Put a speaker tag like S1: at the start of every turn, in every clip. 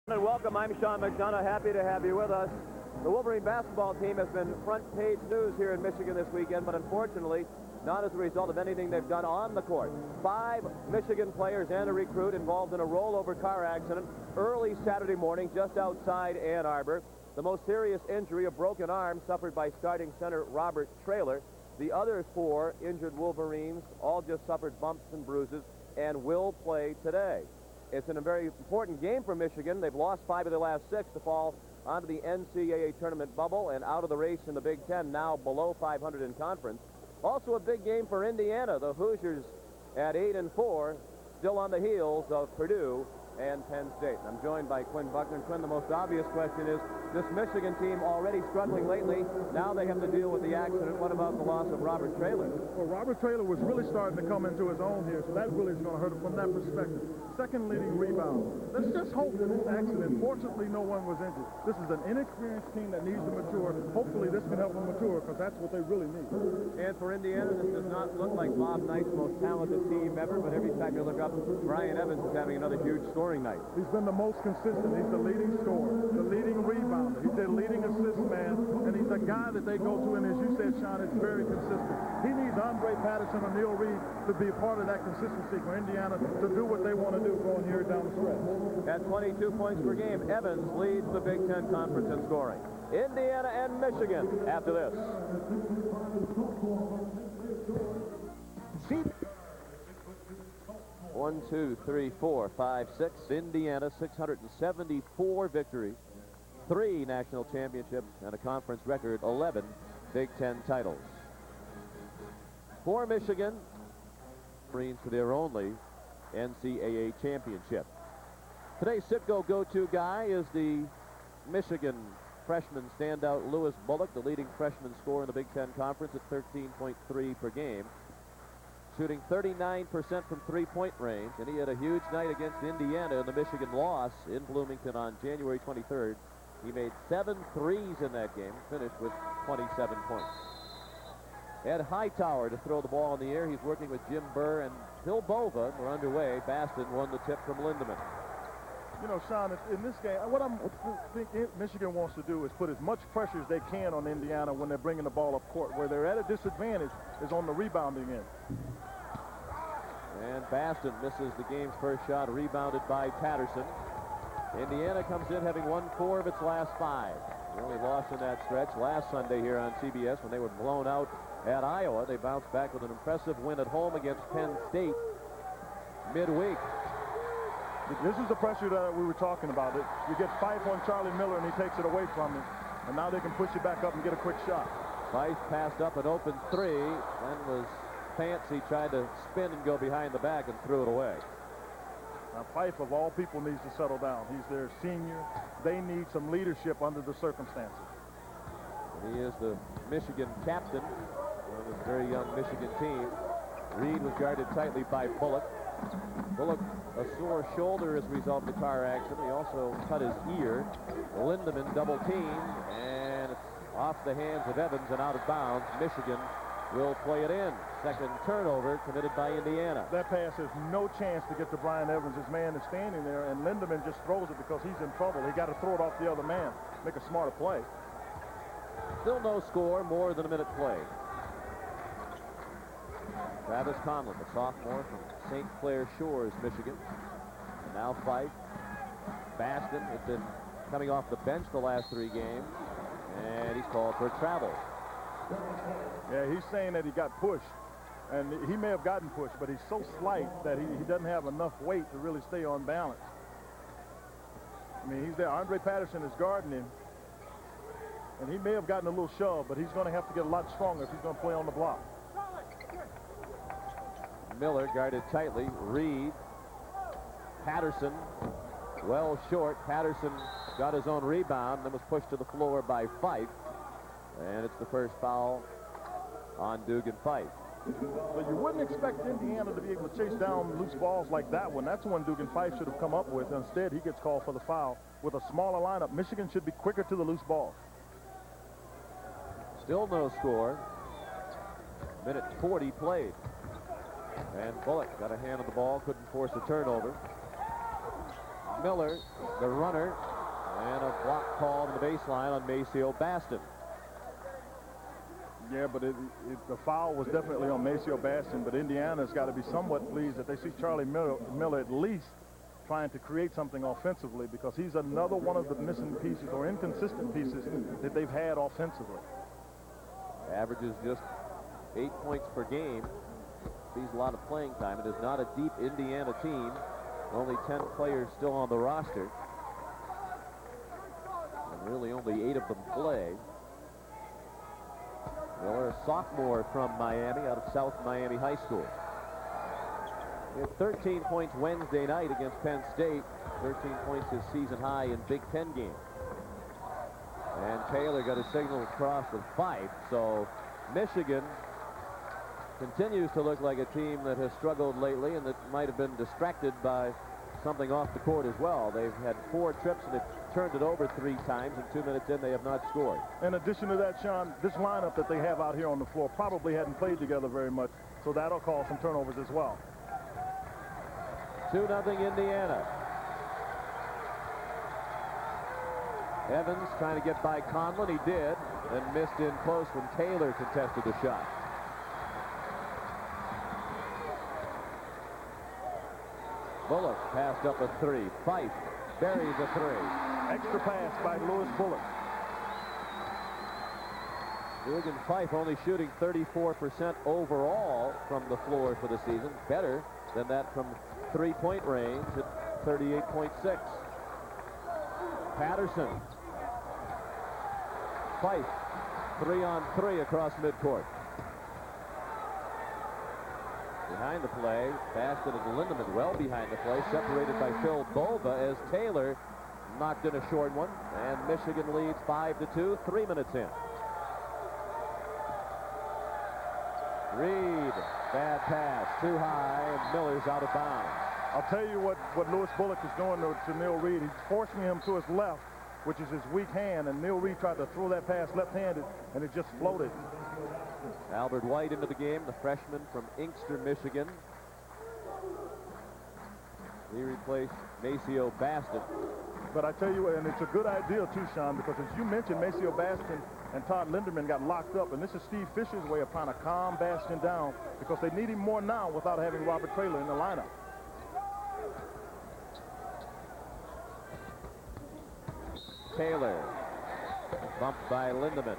S1: And welcome, I'm Sean McDonough, happy to have you with us. The Wolverine basketball team has been front page news here in Michigan this weekend, but unfortunately not as a result of anything they've done on the court. 5 Michigan players and a recruit involved in a rollover car accident early Saturday morning just outside Ann Arbor. The most serious injury, a broken arm, suffered by starting center Robert Traylor. The other 4 injured Wolverines all just suffered bumps and bruises and will play today. It's in a very important game for Michigan. They've lost 5 of their last 6 to fall onto the NCAA tournament bubble and out of the race in the Big Ten, now below 500 in conference. Also a big game for Indiana. The Hoosiers at 8-4, still on the heels of Purdue and Penn State. I'm joined by Quinn Buckner. And Quinn, the most obvious question is, this Michigan team already struggling lately. Now they have to deal with the accident. What about the loss of Robert Traylor?
S2: Well, Robert Traylor was really starting to come into his own here, so that really is going to hurt him from that perspective. Second leading rebound. Let's just hope that this accident, fortunately, no one was injured. This is an inexperienced team that needs to mature. Hopefully, this can help them mature, because that's what they really need.
S1: And for Indiana, this does not look like Bob Knight's most talented team ever, but every time you look up, Brian Evans is having another huge scoring night.
S2: He's been the most consistent. He's the leading scorer, the leading rebounder. He's their leading assist man, and he's a guy that they go to, and as you said, Sean, is very consistent. He needs Andre Patterson or Neil Reed to be a part of that consistency for Indiana to do what they want to do going here down the stretch.
S1: At 22 points per game, Evans leads the Big Ten Conference in scoring. Indiana and Michigan after this. See? 1, 2, 3, 4, 5, 6. Indiana, 674 victories, 3 national championships, and a conference record 11 Big Ten titles. For Michigan, Wolverines for their only NCAA championship. Today's Citgo go-to guy is the Michigan freshman standout Lewis Bullock, the leading freshman scorer in the Big Ten Conference at 13.3 per game. Shooting 39% from three-point range, and he had a huge night against Indiana in the Michigan loss in Bloomington on January 23rd. He made 7 threes in that game, finished with 27 points. Ed Hightower to throw the ball in the air. He's working with Jim Burr and Bill Bova. We're underway. Baston won the tip from Lindemann.
S2: You know, Sean, in this game, what I think Michigan wants to do is put as much pressure as they can on Indiana when they're bringing the ball up court. Where they're at a disadvantage is on the rebounding end.
S1: And Baston misses the game's first shot, rebounded by Patterson. Indiana comes in having won 4 of its last 5. They only lost in that stretch last Sunday here on CBS when they were blown out at Iowa. They bounced back with an impressive win at home against Penn State midweek.
S2: This is the pressure that we were talking about. You get Fife on Charlie Miller, and he takes it away from him. And now they can push you back up and get a quick shot.
S1: Fife passed up an open 3, then was fancy, tried to spin and go behind the back and threw it away.
S2: Now, Fife, of all people, needs to settle down. He's their senior. They need some leadership under the circumstances.
S1: He is the Michigan captain of this very young Michigan team. Reed was guarded tightly by Bullock. Bullock, a sore shoulder as a result of the car accident. He also cut his ear. Lindemann double teamed, and it's off the hands of Evans and out of bounds. Michigan will play it in. Second turnover committed by Indiana.
S2: That pass has no chance to get to Brian Evans. His man is standing there, and Lindemann just throws it because he's in trouble. He got to throw it off the other man, make a smarter play.
S1: Still no score, more than a minute played. Travis Conlon, the sophomore from St. Clair Shores, Michigan. And now Fife. Baston has been coming off the bench the last 3 games, and he's called for travel.
S2: Yeah, he's saying that he got pushed, and he may have gotten pushed, but he's so slight that he doesn't have enough weight to really stay on balance. I mean, he's there. Andre Patterson is guarding him, and he may have gotten a little shove, but he's going to have to get a lot stronger if he's going to play on the block.
S1: Miller guarded tightly. Reed. Patterson well short. Patterson got his own rebound and then was pushed to the floor by Fife. And it's the first foul on Dugan Fife.
S2: But you wouldn't expect Indiana to be able to chase down loose balls like that one. That's one Dugan Fife should have come up with. Instead, he gets called for the foul. With a smaller lineup, Michigan should be quicker to the loose ball.
S1: Still no score. Minute 40 played. And Bullock got a hand on the ball, couldn't force a turnover. Miller, the runner, and a block call on the baseline on Maceo Baston.
S2: Yeah, but the foul was definitely on Maceo Baston, but Indiana's got to be somewhat pleased that they see Charlie Miller at least trying to create something offensively, because he's another one of the missing pieces or inconsistent pieces that they've had offensively.
S1: Averages just 8 points per game. Sees a lot of playing time. It is not a deep Indiana team. Only 10 players still on the roster. And really only 8 of them play. Miller, a sophomore from Miami, out of South Miami High School. He had 13 points Wednesday night against Penn State. 13 points his season high in Big Ten games. And Taylor got a signal across with Fife. So Michigan continues to look like a team that has struggled lately and that might have been distracted by something off the court as well. They've had 4 trips and they've turned it over 3 times, and 2 minutes in they have not scored.
S2: In addition to that, Sean, this lineup that they have out here on the floor probably hadn't played together very much, so that'll cause some turnovers as well.
S1: 2-0 Indiana. Evans trying to get by Conlon. He did, and missed in close when Taylor contested the shot. Bullock passed up a 3. Fife buries a 3.
S2: Extra pass by Lewis Bullock.
S1: Julian Fife only shooting 34% overall from the floor for the season. Better than that from three-point range at 38.6. Patterson. Fife, 3-on-3 across midcourt. Behind the play, Baston and Lindemann well behind the play, separated by Phil Bova as Taylor knocked in a short one, and Michigan leads 5-2, 3 minutes in. Reed, bad pass, too high, and Miller's out of bounds.
S2: I'll tell you what Lewis Bullock is doing to Neil Reed. He's forcing him to his left, which is his weak hand, and Neil Reed tried to throw that pass left-handed, and it just floated.
S1: Albert White into the game, the freshman from Inkster, Michigan. He replaced Maceo Baston.
S2: But I tell you what, and it's a good idea too, Sean, because as you mentioned, Maceo Baston and Todd Linderman got locked up, and this is Steve Fisher's way of trying to calm Baston down, because they need him more now without having Robert Traylor in the lineup.
S1: Taylor, bumped by Lindemann.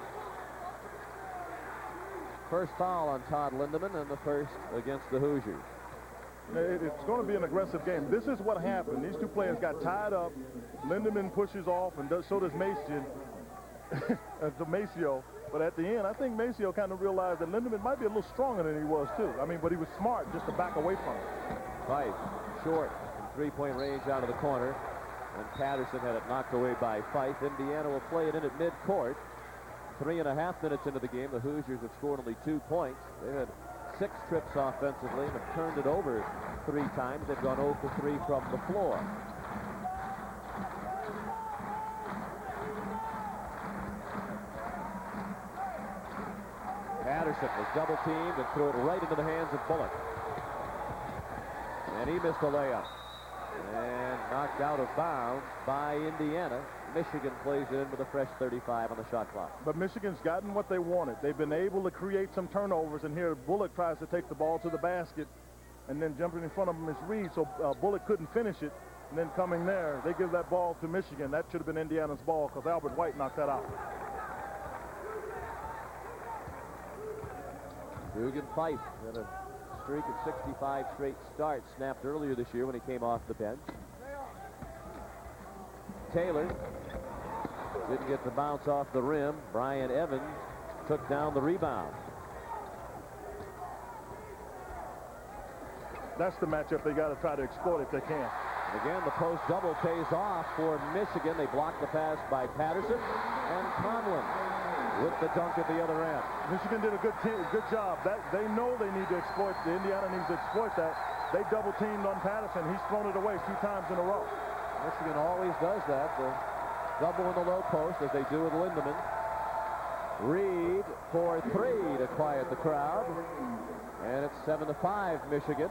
S1: First foul on Todd Lindemann, and the first against the Hoosiers.
S2: It's going to be an aggressive game. This is what happened. These two players got tied up. Lindemann pushes off, and so does Maceo. But at the end, I think Maceo kind of realized that Lindemann might be a little stronger than he was, too. I mean, but he was smart just to back away from him.
S1: Fife, short, from three-point range out of the corner. And Patterson had it knocked away by Fife. Indiana will play it in at midcourt. 3.5 minutes into the game, the Hoosiers have scored only 2 points. They've had 6 trips offensively and have turned it over 3 times. They've gone 0 for 3 from the floor. Patterson was double teamed and threw it right into the hands of Bullock. And he missed a layup. And knocked out of bounds by Indiana. Michigan plays it in with a fresh 35 on the shot clock.
S2: But Michigan's gotten what they wanted. They've been able to create some turnovers, and here Bullock tries to take the ball to the basket, and then jumping in front of him is Reed, so Bullock couldn't finish it. And then coming there, they give that ball to Michigan. That should have been Indiana's ball, because Albert White knocked that out.
S1: Dugan Fife had a streak of 65 straight starts snapped earlier this year when he came off the bench. Taylor didn't get the bounce off the rim. Brian Evans took down the rebound.
S2: That's the matchup they got to try to exploit if they can.
S1: And again, the post double pays off for Michigan. They blocked the pass by Patterson, and Conlon with the dunk at the other end.
S2: Michigan did a good job. They know they need to exploit. Indiana needs to exploit that. They double teamed on Patterson. He's thrown it away 2 times in a row.
S1: Michigan always does that. The double in the low post, as they do with Lindemann. Reed for 3 to quiet the crowd. And it's 7-5 Michigan.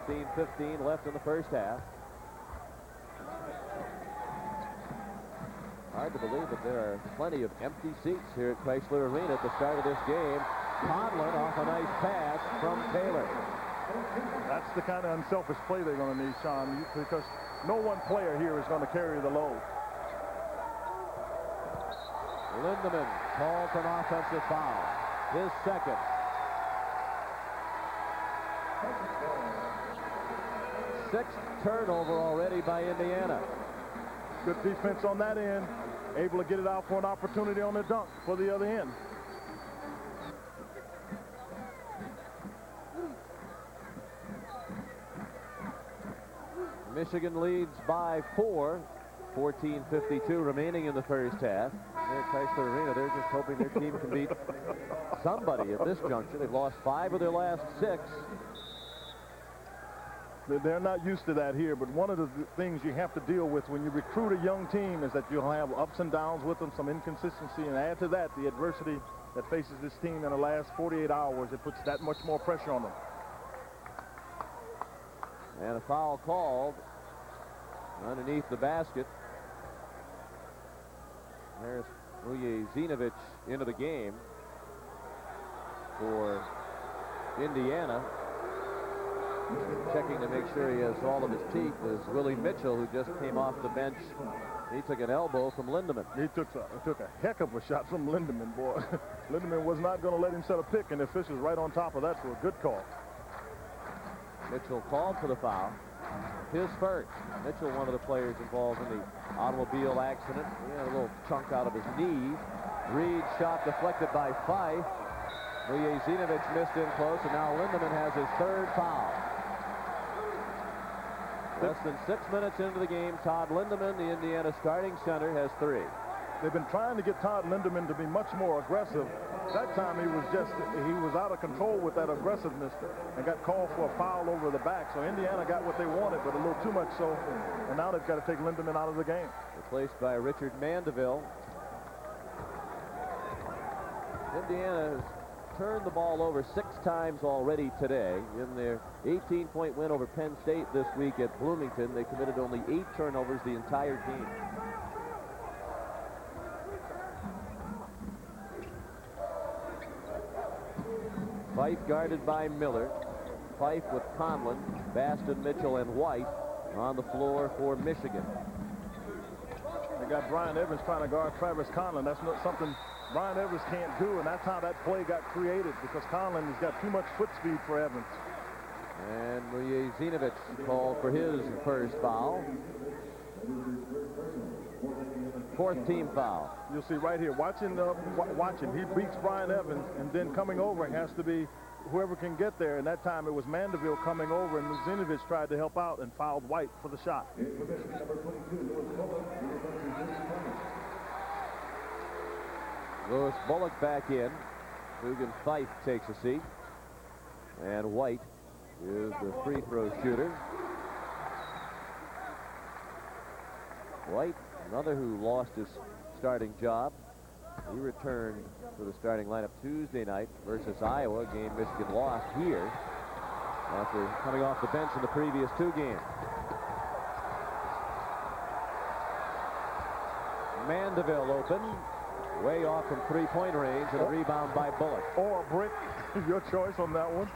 S1: 15-15 left in the first half. hard to believe that there are plenty of empty seats here at Chrysler Arena at the start of this game. Conlon off a nice pass from Taylor.
S2: That's the kind of unselfish play they're going to need, Sean, because no one player here is going to carry the load.
S1: Lindemann called for an offensive foul. His second. Sixth turnover already by Indiana.
S2: Good defense on that end. Able to get it out for an opportunity on the dunk for the other end.
S1: Michigan leads by 4. 14:52 remaining in the first half. Here at Chrysler Arena, they're just hoping their team can beat somebody at this juncture. They've lost 5 of their last 6.
S2: They're not used to that here, but one of the things you have to deal with when you recruit a young team is that you'll have ups and downs with them, some inconsistency, and add to that the adversity that faces this team in the last 48 hours. It puts that much more pressure on them.
S1: And a foul called underneath the basket. There's Vujazinovich into the game for Indiana. Checking to make sure he has all of his teeth is Willie Mitchell, who just came off the bench. He took an elbow from Lindemann.
S2: He took a heck of a shot from Lindemann, boy. Lindemann was not going to let him set a pick, and the officials right on top of that for a good call.
S1: Mitchell called for the foul. His first. Mitchell, one of the players involved in the automobile accident. He had a little chunk out of his knee. Reed's shot deflected by Fife. Vujazinovich missed in close, and now Lindemann has his third foul. Less than 6 minutes into the game, Todd Lindemann, the Indiana starting center, has 3.
S2: They've been trying to get Todd Lindemann to be much more aggressive. That time he was out of control with that aggressiveness and got called for a foul over the back. So Indiana got what they wanted, but a little too much so. And now they've got to take Lindemann out of the game.
S1: Replaced by Richard Mandeville. Indiana has turned the ball over 6 times already today. In their 18-point win over Penn State this week at Bloomington, they committed only 8 turnovers the entire game. Fife guarded by Miller. Fife with Conlon, Baston, Mitchell, and White on the floor for Michigan.
S2: They got Brian Evans trying to guard Travis Conlon. That's not something Brian Evans can't do, and that's how that play got created, because Conlon has got too much foot speed for Evans.
S1: And Vujazinovich called for his first foul. 4th team foul.
S2: You'll see right here, watch him. He beats Brian Evans, and then coming over has to be whoever can get there. And that time it was Mandeville coming over, and Vujazinovich tried to help out and fouled White for the shot.
S1: Lewis Bullock back in. Dugan Fife takes a seat. And White is the free throw shooter. White, another who lost his starting job. He returned to the starting lineup Tuesday night versus Iowa, a game Michigan lost here after coming off the bench in the previous 2 games. Mandeville open, way off from 3-point range, and a rebound by Bullock.
S2: Or a brick, your choice on that one.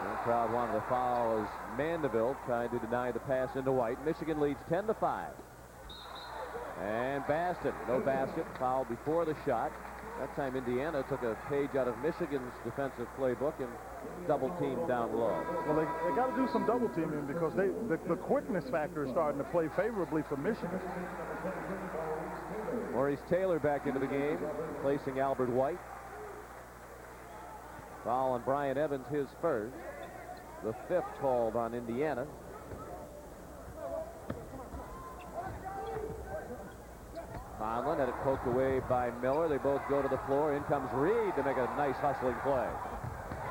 S1: The crowd wanted a foul as Mandeville tried to deny the pass into White. Michigan leads 10-5. And Baston, no basket, foul before the shot. That time Indiana took a page out of Michigan's defensive playbook and double-teamed down low.
S2: Well, they got to do some double teaming because the quickness factor is starting to play favorably for Michigan.
S1: Maurice Taylor back into the game, placing Albert White. Foul on Brian Evans, his first. The 5th called on Indiana. Conlon had it poked away by Miller. They both go to the floor. In comes Reed to make a nice hustling play.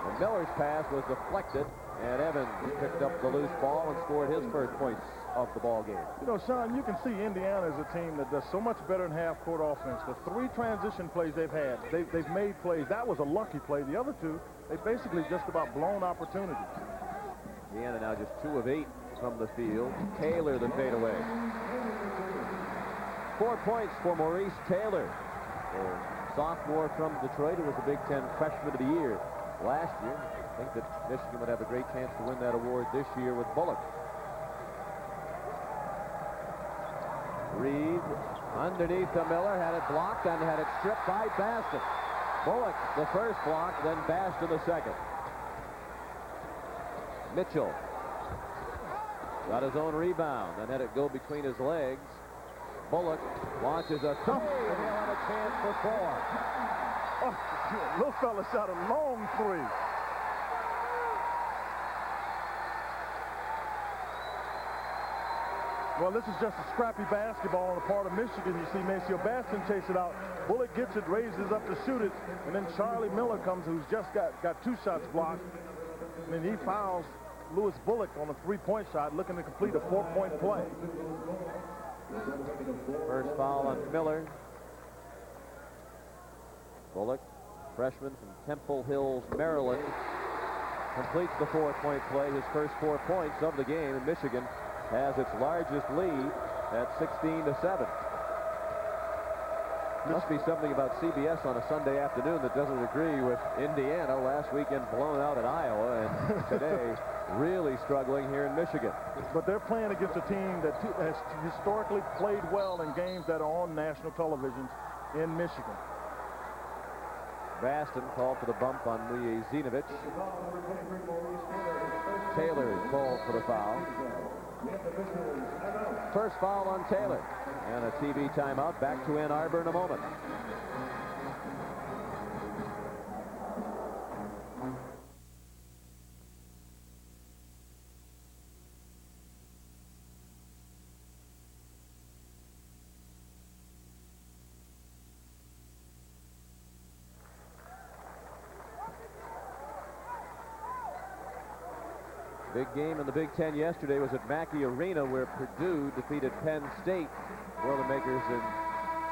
S1: And Miller's pass was deflected, and Evans picked up the loose ball and scored his first points of the ball game.
S2: You know, Sean, you can see Indiana is a team that does so much better in half-court offense. The 3 transition plays they've had, they've made plays. That was a lucky play. The other 2, they basically just about blown opportunities.
S1: Indiana now just 2 of 8 from the field. Taylor the fadeaway. 4 points for Maurice Taylor, a sophomore from Detroit who was the Big Ten Freshman of the Year last year. I think that Michigan would have a great chance to win that award this year with Bullock. Reed underneath to Miller, had it blocked and had it stripped by Baston. Bullock the first block, then Baston the second. Mitchell got his own rebound and had it go between his legs. Bullock launches a three, and he'll have a chance for 4.
S2: Oh, little fella shot a long 3. Well, this is just a scrappy basketball on the part of Michigan. You see Maceo Baston chase it out. Bullock gets it, raises up to shoot it, and then Charlie Miller comes, who's just got 2 shots blocked. And then he fouls Lewis Bullock on a 3-point shot, looking to complete a 4-point play.
S1: First foul on Miller. Bullock, freshman from Temple Hills, Maryland, completes the 4-point play, his first 4 points of the game, and Michigan has its largest lead at 16-7. Must be something about CBS on a Sunday afternoon that doesn't agree with Indiana last weekend blown out at Iowa, and today really struggling here in Michigan.
S2: But they're playing against a team that has historically played well in games that are on national television in Michigan.
S1: Baston called for the bump on Mujezinovic. Taylor called for the foul. First foul on Taylor. And a TV timeout. Back to Ann Arbor in a moment. Big game in the Big Ten yesterday was at Mackey Arena, where Purdue defeated Penn State. Boilermakers in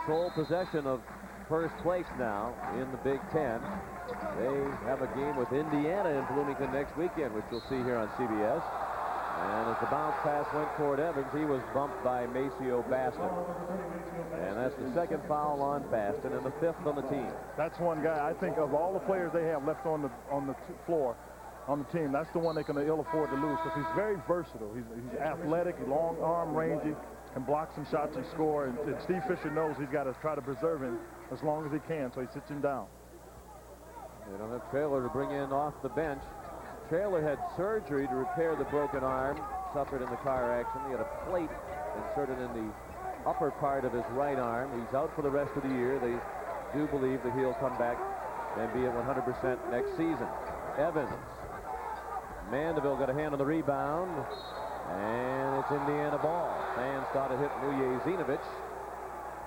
S1: sole possession of first place now in the Big Ten. They have a game with Indiana in Bloomington next weekend, which you'll see here on CBS. And as the bounce pass went toward Evans, he was bumped by Maceo Baston. And that's the second foul on Baston and the 5th on the team.
S2: That's one guy, I think, of all the players they have left on the floor, on the team, that's the one they can ill afford to lose, because he's very versatile. He's athletic, long arm, rangy, can block some shots and score. And Steve Fisher knows he's got to try to preserve him as long as he can, so he sits him down.
S1: They don't have Traylor to bring in off the bench. Traylor had surgery to repair the broken arm suffered in the car accident. He had a plate inserted in the upper part of his right arm. He's out for the rest of the year. They do believe that he'll come back and be at 100% next season. Evans. Mandeville got a hand on the rebound, and it's Indiana ball. Fans thought it hit Mujezinovic,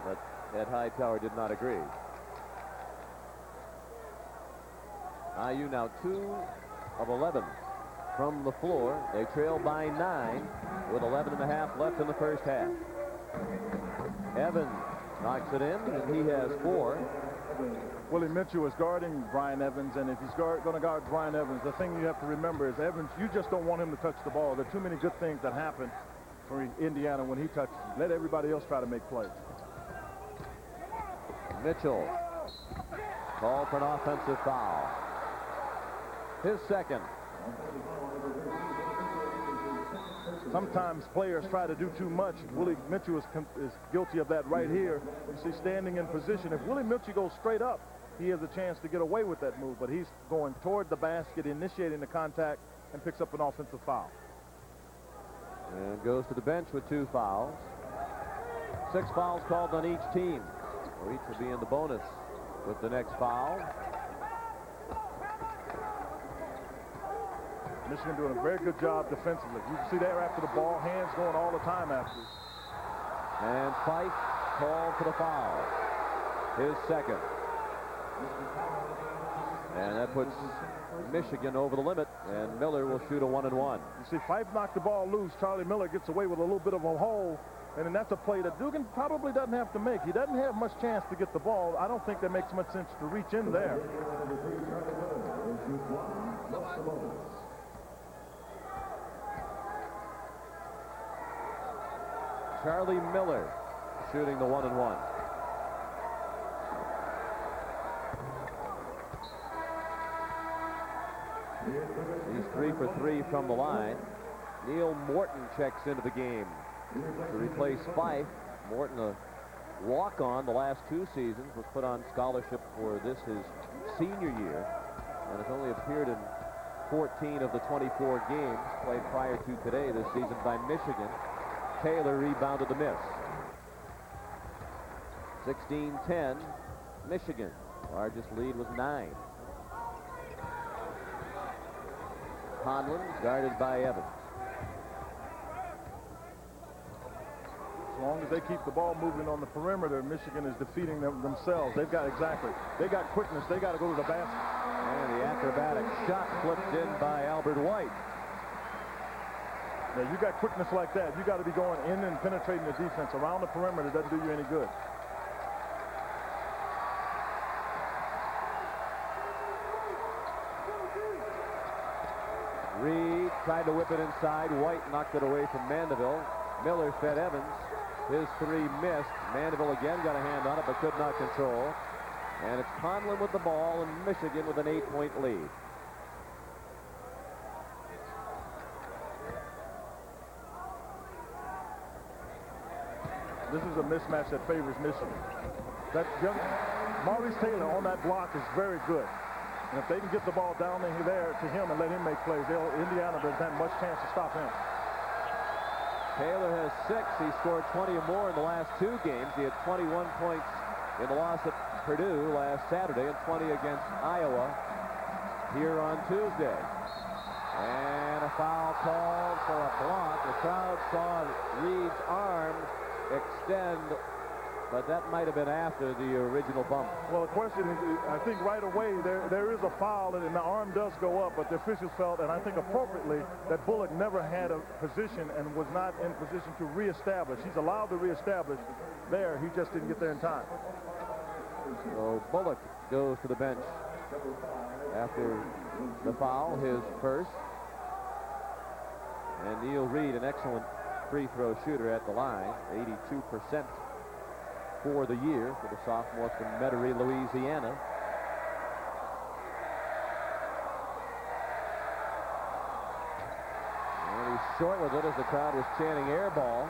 S1: but Ed Hightower did not agree. IU now 2 of 11 from the floor. They trail by 9 with 11.5 left in the first half. Evans knocks it in, and he has 4.
S2: Willie Mitchell is guarding Brian Evans, and if he's going to guard Brian Evans, the thing you have to remember is Evans, you just don't want him to touch the ball. There are too many good things that happen for Indiana when he touches it. Let everybody else try to make plays.
S1: Mitchell called for an offensive foul. His second.
S2: Sometimes players try to do too much. Willie Mitchell is guilty of that right here. You see, standing in position. If Willie Mitchell goes straight up, he has a chance to get away with that move, but he's going toward the basket, initiating the contact, and picks up an offensive foul.
S1: And goes to the bench with 2 fouls. 6 fouls called on each team. Well, each will be in the bonus with the next foul.
S2: Michigan doing a very good job defensively. You can see there after the ball, hands going all the time after.
S1: And Fife called for the foul. His second. And that puts Michigan over the limit, and Miller will shoot a 1-and-1.
S2: You see, Fife knocked the ball loose. Charlie Miller gets away with a little bit of a hole, and then that's a play that Dugan probably doesn't have to make. He doesn't have much chance to get the ball. I don't think that makes much sense to reach in there.
S1: Charlie Miller shooting the 1-and-1. He's 3 for 3 from the line. Neil Morton checks into the game to replace Fife. Morton, a walk-on the last 2 seasons, was put on scholarship for this, his senior year, and has only appeared in 14 of the 24 games played prior to today this season by Michigan. Taylor rebounded the miss. 16-10, Michigan. Largest lead was 9. Conlon guarded by Evans.
S2: As long as they keep the ball moving on the perimeter, Michigan is defeating themselves. They got quickness. They got to go to the basket.
S1: And the acrobatic shot flipped in by Albert White.
S2: Now, you got quickness like that, you got to be going in and penetrating the defense around the perimeter. Doesn't do you any good.
S1: Reed tried to whip it inside. White knocked it away from Mandeville. Miller fed Evans. His 3 missed. Mandeville again got a hand on it but could not control. And it's Conlon with the ball and Michigan with an 8-point lead.
S2: This is a mismatch that favors Michigan. That young Maurice Taylor on that block is very good. And if they can get the ball down there to him and let him make plays, Indiana doesn't have much chance to stop him.
S1: Taylor has 6. He scored 20 or more in the last 2 games. He had 21 points in the loss at Purdue last Saturday and 20 against Iowa here on Tuesday. And a foul called for a block. The crowd saw Reed's arm extend, but that might have been after the original bump.
S2: Well, the question is, I think right away there is a foul, and the arm does go up, but the officials felt, and I think appropriately, that Bullock never had a position and was not in position to reestablish. He's allowed to reestablish there. He just didn't get there in time.
S1: So Bullock goes to the bench after the foul, his first. And Neil Reed, an excellent free throw shooter at the line, 82% for the year for the sophomore from Metairie, Louisiana. And he's short with it as the crowd was chanting air ball.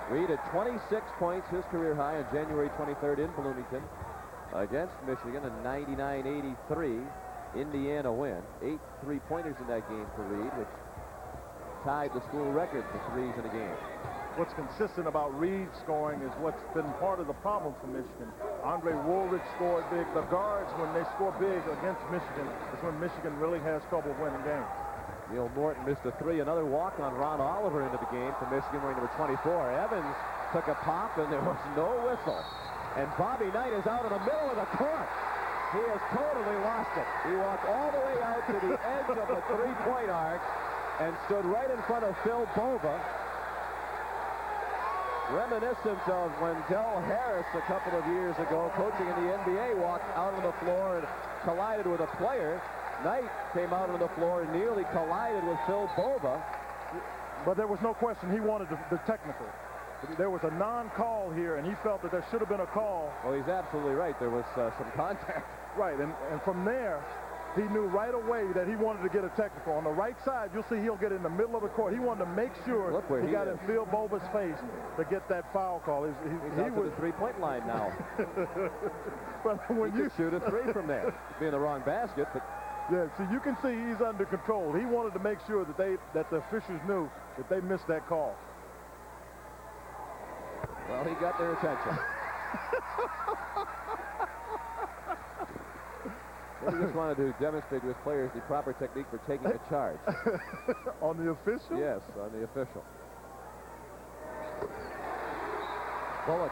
S1: Reed had 26 points, his career high on January 23rd in Bloomington against Michigan, a 99-83 Indiana win. 8 3-pointers in that game for Reed, which tied the school record for threes in a game.
S2: What's consistent about Reed scoring is what's been part of the problem for Michigan. Andre Woolridge scored big. The guards, when they score big against Michigan, is when Michigan really has trouble winning games.
S1: Neil Morton missed a 3. Another walk on Ron Oliver into the game for Michigan wearing number 24. Evans took a pop and there was no whistle. And Bobby Knight is out in the middle of the court. He has totally lost it. He walked all the way out to the edge of the 3-point arc and stood right in front of Phil Bova. Reminiscent of when Del Harris a couple of years ago, coaching in the NBA, walked out on the floor and collided with a player. Knight came out on the floor and nearly collided with Phil Bova.
S2: But there was no question he wanted the technical. There was a non-call here, and he felt that there should have been a call.
S1: Oh, he's absolutely right. There was some contact.
S2: Right, and from there, he knew right away that he wanted to get a technical. On the right side, you'll see he'll get in the middle of the court. He wanted to make sure he got in Phil Bova's face to get that foul call.
S1: He's out to the 3-point line now.
S2: But when you
S1: shoot a 3 from there, it'd be in the wrong basket, but
S2: yeah, so you can see he's under control. He wanted to make sure that the officials knew that they missed that call.
S1: Well, he got their attention. He just wanted to demonstrate to his players the proper technique for taking a charge.
S2: On the official?
S1: Yes, on the official. Bullock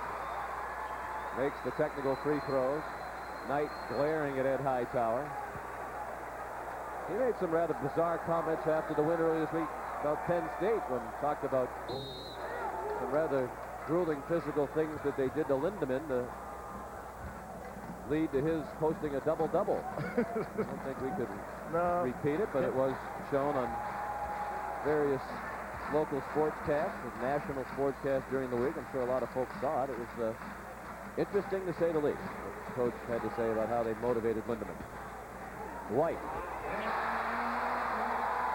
S1: makes the technical free throws. Knight glaring at Ed Hightower. He made some rather bizarre comments after the win earlier this week about Penn State when he talked about some rather grueling physical things that they did to Lindemann to lead to his posting a double-double. I don't think we could repeat it, but it was shown on various local sportscast and national sportscast during the week. I'm sure a lot of folks saw it. It was interesting to say the least. What the coach had to say about how they motivated Lindemann. White.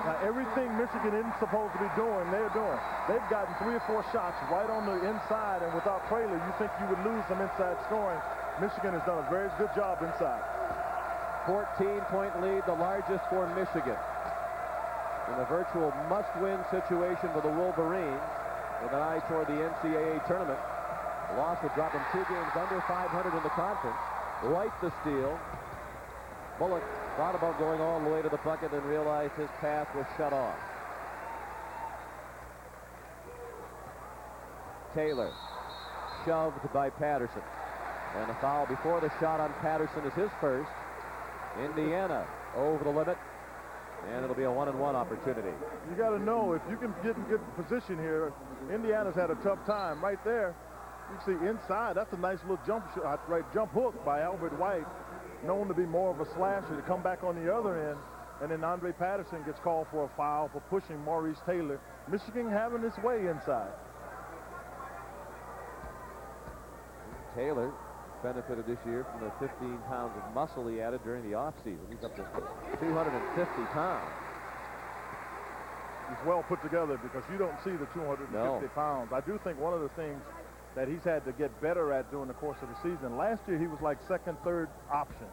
S2: Now, everything Michigan isn't supposed to be doing, they're doing. They've gotten 3 or 4 shots right on the inside, and without Traylor, you think you would lose some inside scoring. Michigan has done a very good job inside.
S1: 14-point lead, the largest for Michigan. In a virtual must-win situation for the Wolverines, with an eye toward the NCAA tournament. The loss would drop them 2 games under 500 in the conference. White the steal. Bullock thought about going all the way to the bucket and realized his path was shut off. Taylor shoved by Patterson. And the foul before the shot on Patterson is his first. Indiana over the limit. And it'll be a 1-and-1 opportunity.
S2: You got to know, if you can get in good position here, Indiana's had a tough time. Right there, you see inside, that's a nice little jump shot, right, jump hook by Albert White, known to be more of a slasher, to come back on the other end. And then Andre Patterson gets called for a foul for pushing Maurice Taylor. Michigan having its way inside.
S1: Taylor benefited this year from the 15 pounds of muscle he added during the offseason. He's up to 250 pounds.
S2: He's well put together because you don't see the 250 pounds. I do think one of the things that he's had to get better at during the course of the season. Last year he was like second, third option.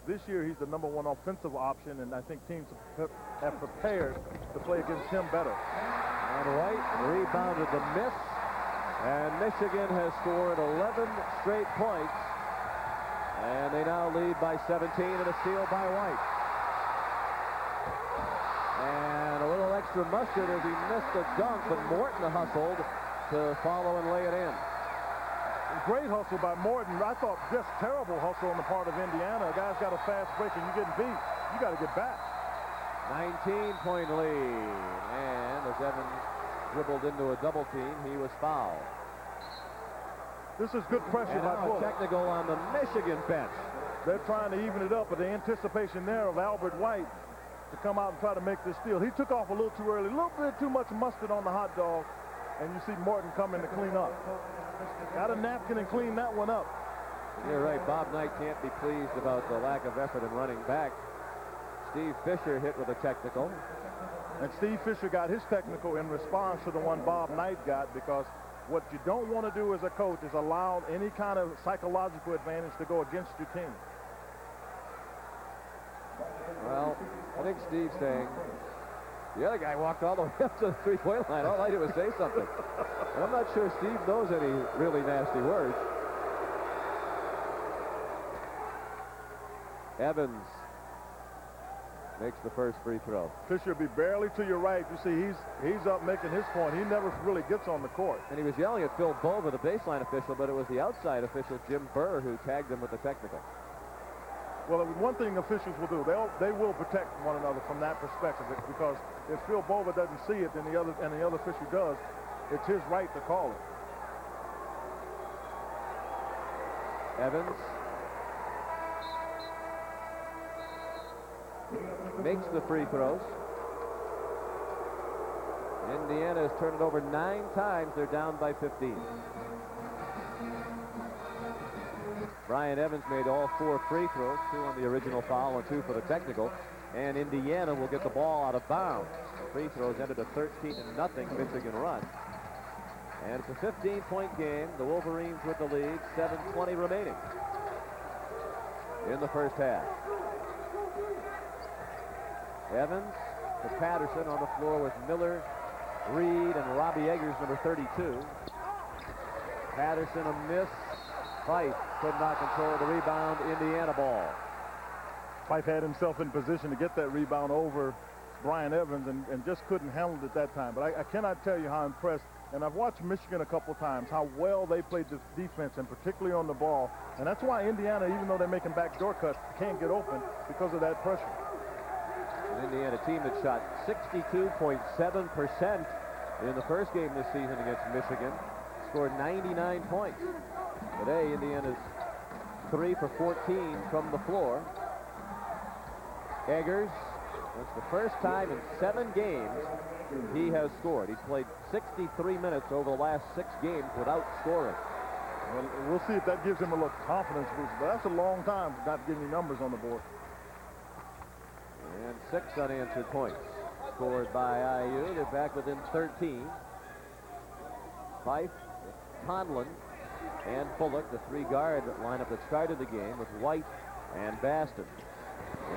S2: This year he's the #1 offensive option, and I think teams have prepared to play against him better.
S1: And White rebounded the miss, and Michigan has scored 11 straight points, and they now lead by 17, and a steal by White. And a little extra mustard as he missed a dunk, but Morton hustled to follow and lay it in.
S2: Great hustle by Morton. I thought just terrible hustle on the part of Indiana. A guy's got a fast break and you're getting beat. You got to get back.
S1: 19-point lead. And as Evans dribbled into a double team, he was fouled.
S2: This is good pressure
S1: and
S2: by
S1: now
S2: Bullock.
S1: A technical on the Michigan bench.
S2: They're trying to even it up, but the anticipation there of Albert White to come out and try to make this steal. He took off a little too early, a little bit too much mustard on the hot dog, and you see Morton coming to clean up. Got a napkin and clean that one up.
S1: You're right. Bob Knight can't be pleased about the lack of effort in running back. Steve Fisher hit with a technical.
S2: And Steve Fisher got his technical in response to the one Bob Knight got, because what you don't want to do as a coach is allow any kind of psychological advantage to go against your team.
S1: Well, I think Steve's saying, the other guy walked all the way up to the three-point line. All I did was say something. And I'm not sure Steve knows any really nasty words. Evans makes the first free throw.
S2: Fisher be barely to your right. You see he's up making his point. He never really gets on the court.
S1: And he was yelling at Phil Bova, the baseline official, but it was the outside official, Jim Burr, who tagged him with the technical.
S2: Well, one thing officials will do, they will protect one another from that perspective, because if Phil Bova doesn't see it, then the other official does, it's his right to call it.
S1: Evans makes the free throws. Indiana has turned it over 9 times. They're down by 15. Brian Evans made all 4 free throws, 2 on the original foul and 2 for the technical. And Indiana will get the ball out of bounds. The free throws ended a 13-0 Michigan run. And it's a 15-point game. The Wolverines with the lead, 7:20 remaining in the first half. Evans to Patterson on the floor with Miller, Reed, and Robbie Eggers, number 32. Patterson a miss. Fife could not control the rebound. Indiana ball.
S2: Fife had himself in position to get that rebound over Brian Evans and just couldn't handle it at that time. But I cannot tell you how impressed, and I've watched Michigan a couple times, how well they played this defense, and particularly on the ball. And that's why Indiana, even though they're making backdoor cuts, can't get open because of that pressure.
S1: An Indiana team that shot 62.7% in the first game this season against Michigan, scored 99 points. Today, Indiana's 3 for 14 from the floor. Eggers, that's the first time in 7 games he has scored. He's played 63 minutes over the last 6 games without scoring.
S2: Well, we'll see if that gives him a little confidence boost, but that's a long time not getting any numbers on the board.
S1: And 6 unanswered points scored by IU. They're back within 13. Fife, Conlon, and Bullock, the 3-guard lineup that started the game with White and Baston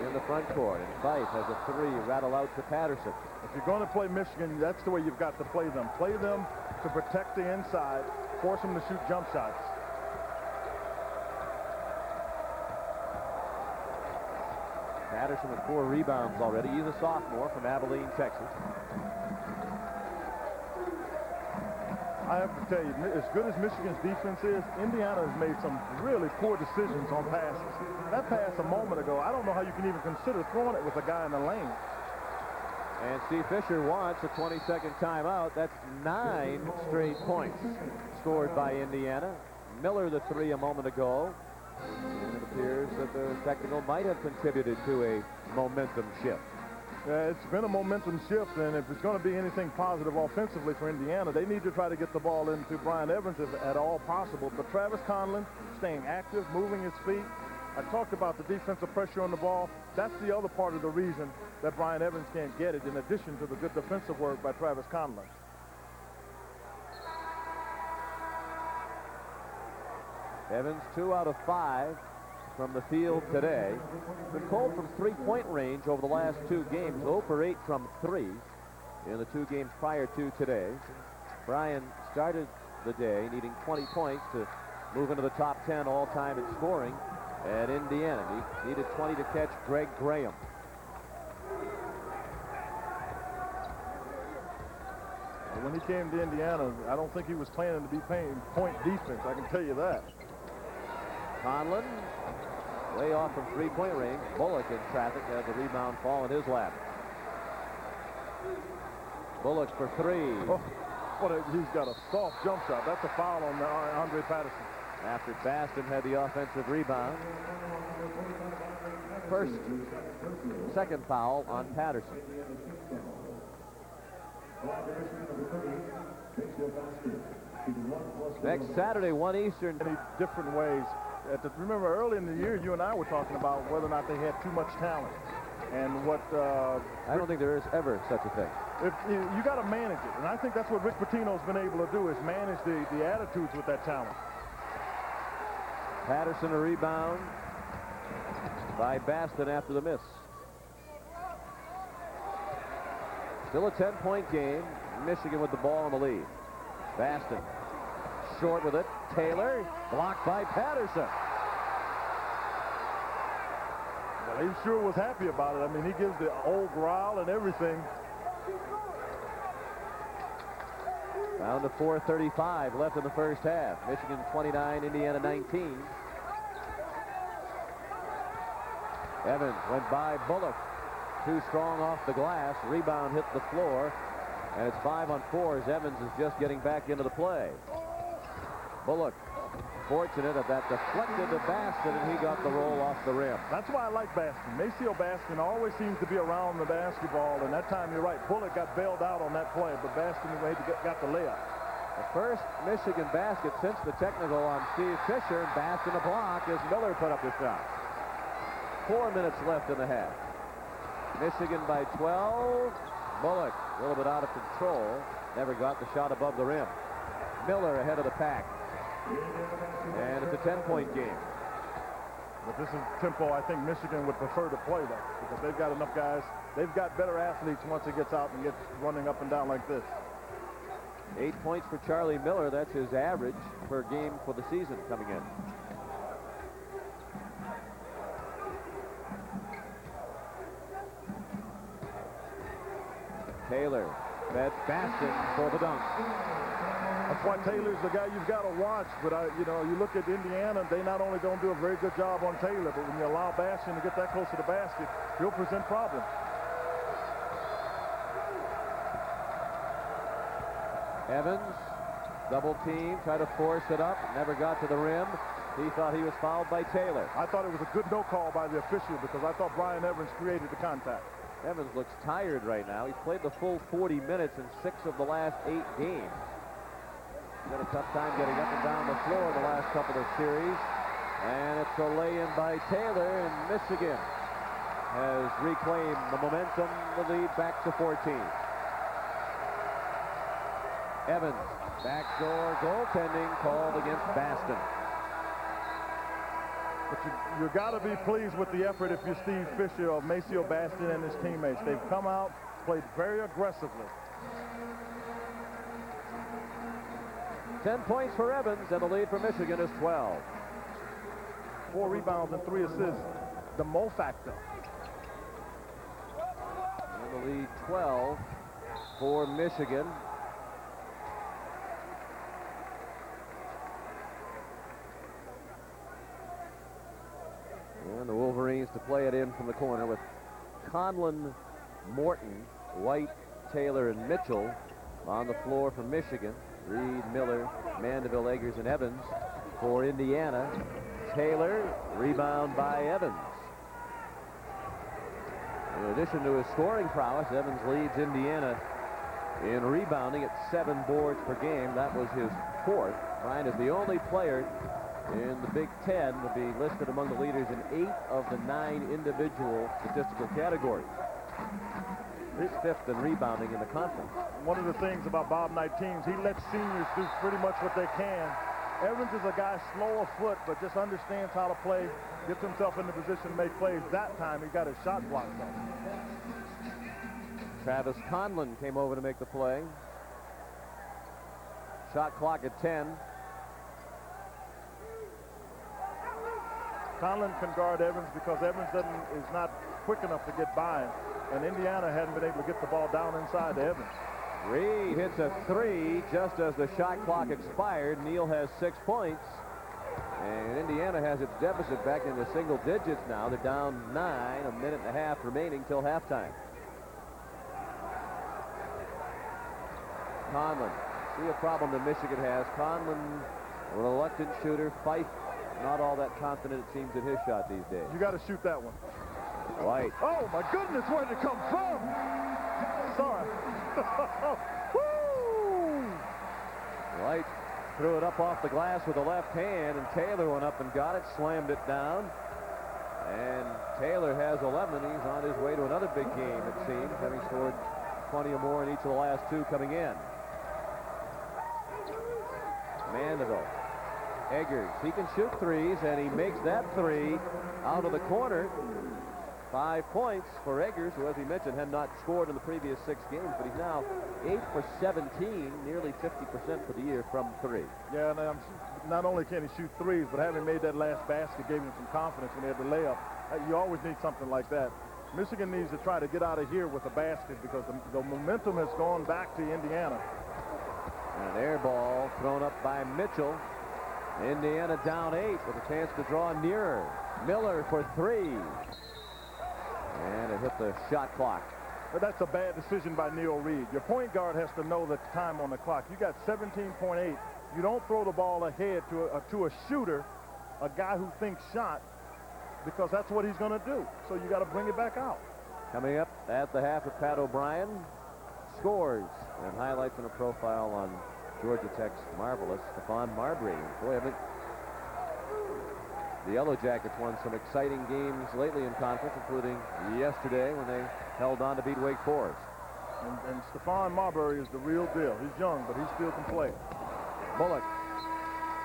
S1: in the front court. And Fife has a 3 rattle out to Patterson.
S2: If you're going to play Michigan, that's the way you've got to play them. Play them to protect the inside, force them to shoot jump shots.
S1: Patterson with 4 rebounds already. He's a sophomore from Abilene, Texas.
S2: I have to tell you, as good as Michigan's defense is, Indiana has made some really poor decisions on passes. That pass a moment ago, I don't know how you can even consider throwing it with a guy in the lane.
S1: And Steve Fisher wants a 20-second timeout. That's 9 straight points scored by Indiana. Miller the 3 a moment ago. And it appears that the technical might have contributed to a momentum shift.
S2: Yeah, it's been a momentum shift, and if it's going to be anything positive offensively for Indiana, they need to try to get the ball into Brian Evans if at all possible. But Travis Conlon staying active, moving his feet. I talked about the defensive pressure on the ball. That's the other part of the reason that Brian Evans can't get it, in addition to the good defensive work by Travis Conlon.
S1: Evans 2 out of 5 from the field today. Been cold from 3-point range over the last 2 games. 0 for 8 from 3 in the 2 games prior to today. Brian started the day needing 20 points to move into the top 10 all-time in scoring at Indiana. He needed 20 to catch Greg Graham.
S2: When he came to Indiana, I don't think he was planning to be playing point defense. I can tell you that.
S1: Conlon, way off from 3-point range. Bullock in traffic as the rebound fall in his lap. Bullock for 3.
S2: Oh, he's got a soft jump shot. That's a foul on Andre Patterson.
S1: After Baston had the offensive rebound. Second foul on Patterson. Next Saturday, 1 Eastern.
S2: Many different ways. Remember, early in the year, you and I were talking about whether or not they had too much talent. And what...
S1: I don't think there is ever such a thing.
S2: You got to manage it. And I think that's what Rick Pitino's been able to do, is manage the attitudes with that talent.
S1: Patterson a rebound by Baston after the miss. Still a 10-point game. Michigan with the ball in the lead. Baston short with it. Taylor blocked by Patterson.
S2: Well, he sure was happy about it. I mean, he gives the old growl and everything.
S1: Down to 4:35 left in the first half. Michigan 29, Indiana 19. Evans went by Bullock. Too strong off the glass. Rebound hit the floor. And it's 5 on 4 as Evans is just getting back into the play. Bullock fortunate that deflected to Baston, and he got the roll off the rim.
S2: That's why I like Baston. Maceo Baston always seems to be around the basketball, and that time, you're right, Bullock got bailed out on that play, but Baston got the layup.
S1: The first Michigan basket since the technical on Steve Fisher, and Baston a block as Miller put up the shot. 4 minutes left in the half. Michigan by 12. Bullock a little bit out of control. Never got the shot above the rim. Miller ahead of the pack. And it's a 10-point game.
S2: But this is tempo I think Michigan would prefer to play, though, because they've got enough guys. They've got better athletes once it gets out and gets running up and down like this.
S1: 8 points for Charlie Miller. That's his average per game for the season coming in. Taylor fed Baston for the dunk.
S2: That's why Taylor's the guy you've got to watch. But, you look at Indiana, they not only don't do a very good job on Taylor, but when you allow Baston to get that close to the basket, he'll present problems.
S1: Evans, double team, tried to force it up, never got to the rim. He thought he was fouled by Taylor.
S2: I thought it was a good no call by the official because I thought Brian Evans created the contact.
S1: Evans looks tired right now. He's played the full 40 minutes in 6 of the last 8 games. He's had a tough time getting up and down the floor the last couple of series. And it's a lay-in by Taylor, and Michigan has reclaimed the momentum, the lead back to 14. Evans, backdoor goaltending called against Baston.
S2: But you got to be pleased with the effort if you're Steve Fisher of Maceo Baston and his teammates. They've come out, played very aggressively.
S1: 10 points for Evans, and the lead for Michigan is 12.
S2: 4 rebounds and 3 assists. The Mo factor.
S1: And the lead 12 for Michigan. And the Wolverines to play it in from the corner with Conlon, Morton, White, Taylor, and Mitchell on the floor for Michigan. Reed, Miller, Mandeville, Eggers, and Evans for Indiana. Taylor, rebound by Evans. In addition to his scoring prowess, Evans leads Indiana in rebounding at 7 boards per game. That was his 4th. Bryant is the only player in the Big Ten to be listed among the leaders in 8 of the 9 individual statistical categories. He's 5th in rebounding in the conference.
S2: One of the things about Bob Knight teams, he lets seniors do pretty much what they can. Evans is a guy slow of foot, but just understands how to play, gets himself in the position to make plays. That time he got his shot blocked off.
S1: Travis Conlon came over to make the play. Shot clock at 10.
S2: Conlon can guard Evans because Evans is not quick enough to get by him. And Indiana hadn't been able to get the ball down inside to Evans.
S1: Reed hits a 3 just as the shot clock expired. Neal has 6 points. And Indiana has its deficit back into single digits now. They're down 9, a minute and a half remaining till halftime. Conlon. See a problem that Michigan has. Conlon, a reluctant shooter. Fife, not all that confident, it seems, in his shot these days.
S2: You got to shoot that one.
S1: White.
S2: Oh, my goodness, where did it come from? Sorry. Woo!
S1: White threw it up off the glass with the left hand, and Taylor went up and got it, slammed it down. And Taylor has 11. He's on his way to another big game, it seems, having scored 20 or more in each of the last 2 coming in. Mandeville. Eggers, he can shoot 3s, and he makes that 3 out of the corner. 5 points for Eggers, who, as we mentioned, had not scored in the previous 6 games, but he's now 8 for 17, nearly 50% for the year from 3.
S2: Yeah, and not only can he shoot 3s, but having made that last basket gave him some confidence when he had the layup. You always need something like that. Michigan needs to try to get out of here with a basket because the momentum has gone back to Indiana.
S1: And an air ball thrown up by Mitchell. Indiana down 8 with a chance to draw nearer. Miller for 3. And it hit the shot clock.
S2: But that's a bad decision by Neil Reed. Your point guard has to know the time on the clock. You got 17.8. You don't throw the ball ahead to a shooter, a guy who thinks shot, because that's what he's going to do. So you got to bring it back out.
S1: Coming up at the half of Pat O'Brien, scores and highlights and a profile on Georgia Tech's marvelous Stephon Marbury. Boy, the Yellow Jackets won some exciting games lately in conference, including yesterday when they held on to beat Wake Forest.
S2: And Stephon Marbury is the real deal. He's young, but he still can play.
S1: Bullock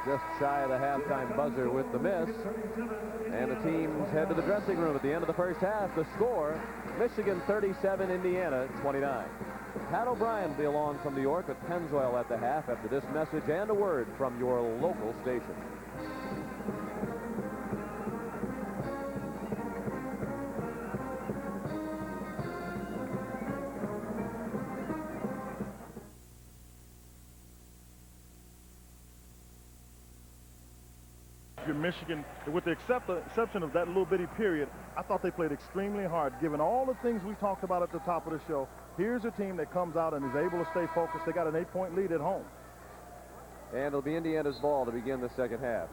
S1: just shy of the halftime buzzer with the miss. And the teams head to the dressing room at the end of the first half. The score, Michigan 37, Indiana 29. Pat O'Brien will be along from New York with Pennzoil at the half after this message and a word from your local station.
S2: Michigan, with the exception of that little bitty period, I thought they played extremely hard. Given all the things we talked about at the top of the show, here's a team that comes out and is able to stay focused. They got an 8-point lead at home.
S1: And it'll be Indiana's ball to begin the second half.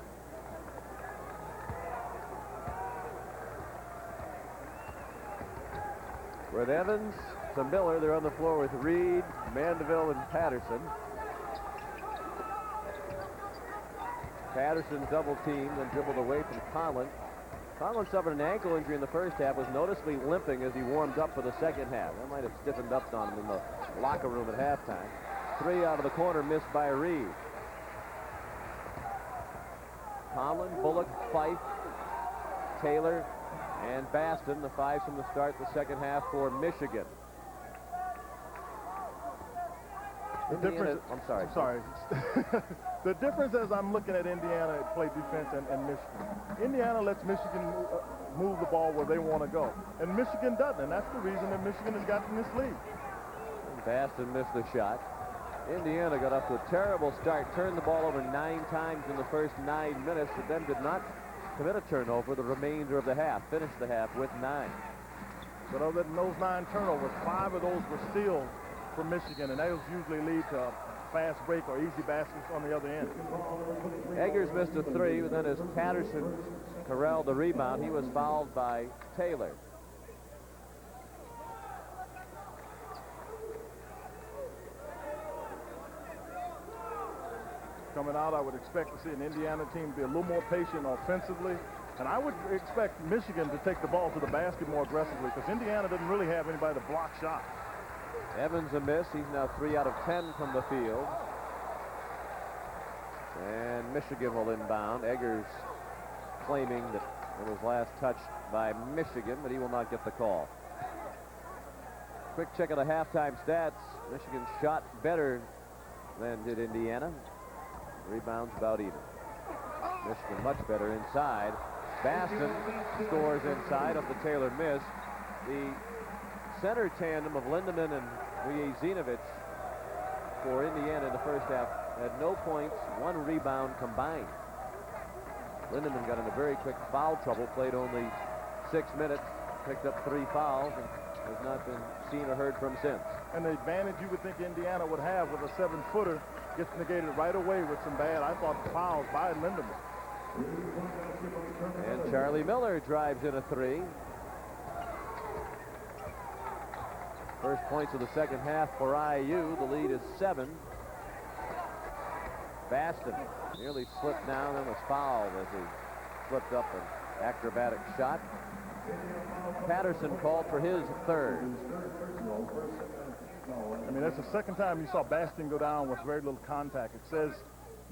S1: With Evans to Miller, they're on the floor with Reed, Mandeville, and Patterson. Patterson double teamed and dribbled away from Conlon. Conlon suffered an ankle injury in the first half, was noticeably limping as he warmed up for the second half. That might have stiffened up on him in the locker room at halftime. 3 out of the corner missed by Reed. Conlon, Bullock, Fife, Taylor, and Baston, the 5s from the start the second half for Michigan.
S2: The difference,
S1: I'm sorry.
S2: Sorry. The difference as I'm looking at Indiana play defense and Michigan. Indiana lets Michigan move the ball where they want to go. And Michigan doesn't, and that's the reason that Michigan has gotten this lead.
S1: Baston missed the shot. Indiana got off to a terrible start, turned the ball over 9 times in the first 9 minutes, but then did not commit a turnover the remainder of the half. Finished the half with 9.
S2: But other than those 9 turnovers, 5 of those were steals for Michigan, and those usually lead to a fast break or easy baskets on the other end.
S1: Eggers missed a 3, but then as Patterson corralled the rebound, he was fouled by Taylor.
S2: Coming out, I would expect to see an Indiana team be a little more patient offensively, and I would expect Michigan to take the ball to the basket more aggressively because Indiana doesn't really have anybody to block shots.
S1: Evans a miss. He's now 3 out of 10 from the field. And Michigan will inbound. Eggers claiming that it was last touched by Michigan, but he will not get the call. Quick check of the halftime stats. Michigan shot better than did Indiana. Rebounds about even. Michigan much better inside. Baston scores inside off the Taylor miss. The center tandem of Lindemann and Vujacic for Indiana in the first half had no points, 1 rebound combined. Lindemann got into very quick foul trouble, played only 6 minutes, picked up 3 fouls, and has not been seen or heard from since.
S2: And the advantage you would think Indiana would have with a 7-footer gets negated right away with some bad, I thought, fouls by Lindemann.
S1: And Charlie Miller drives in a 3. First points of the second half for IU. The lead is 7. Baston nearly slipped down and was fouled as he slipped up an acrobatic shot. Patterson called for his 3rd.
S2: I mean, that's the second time you saw Baston go down with very little contact. It says,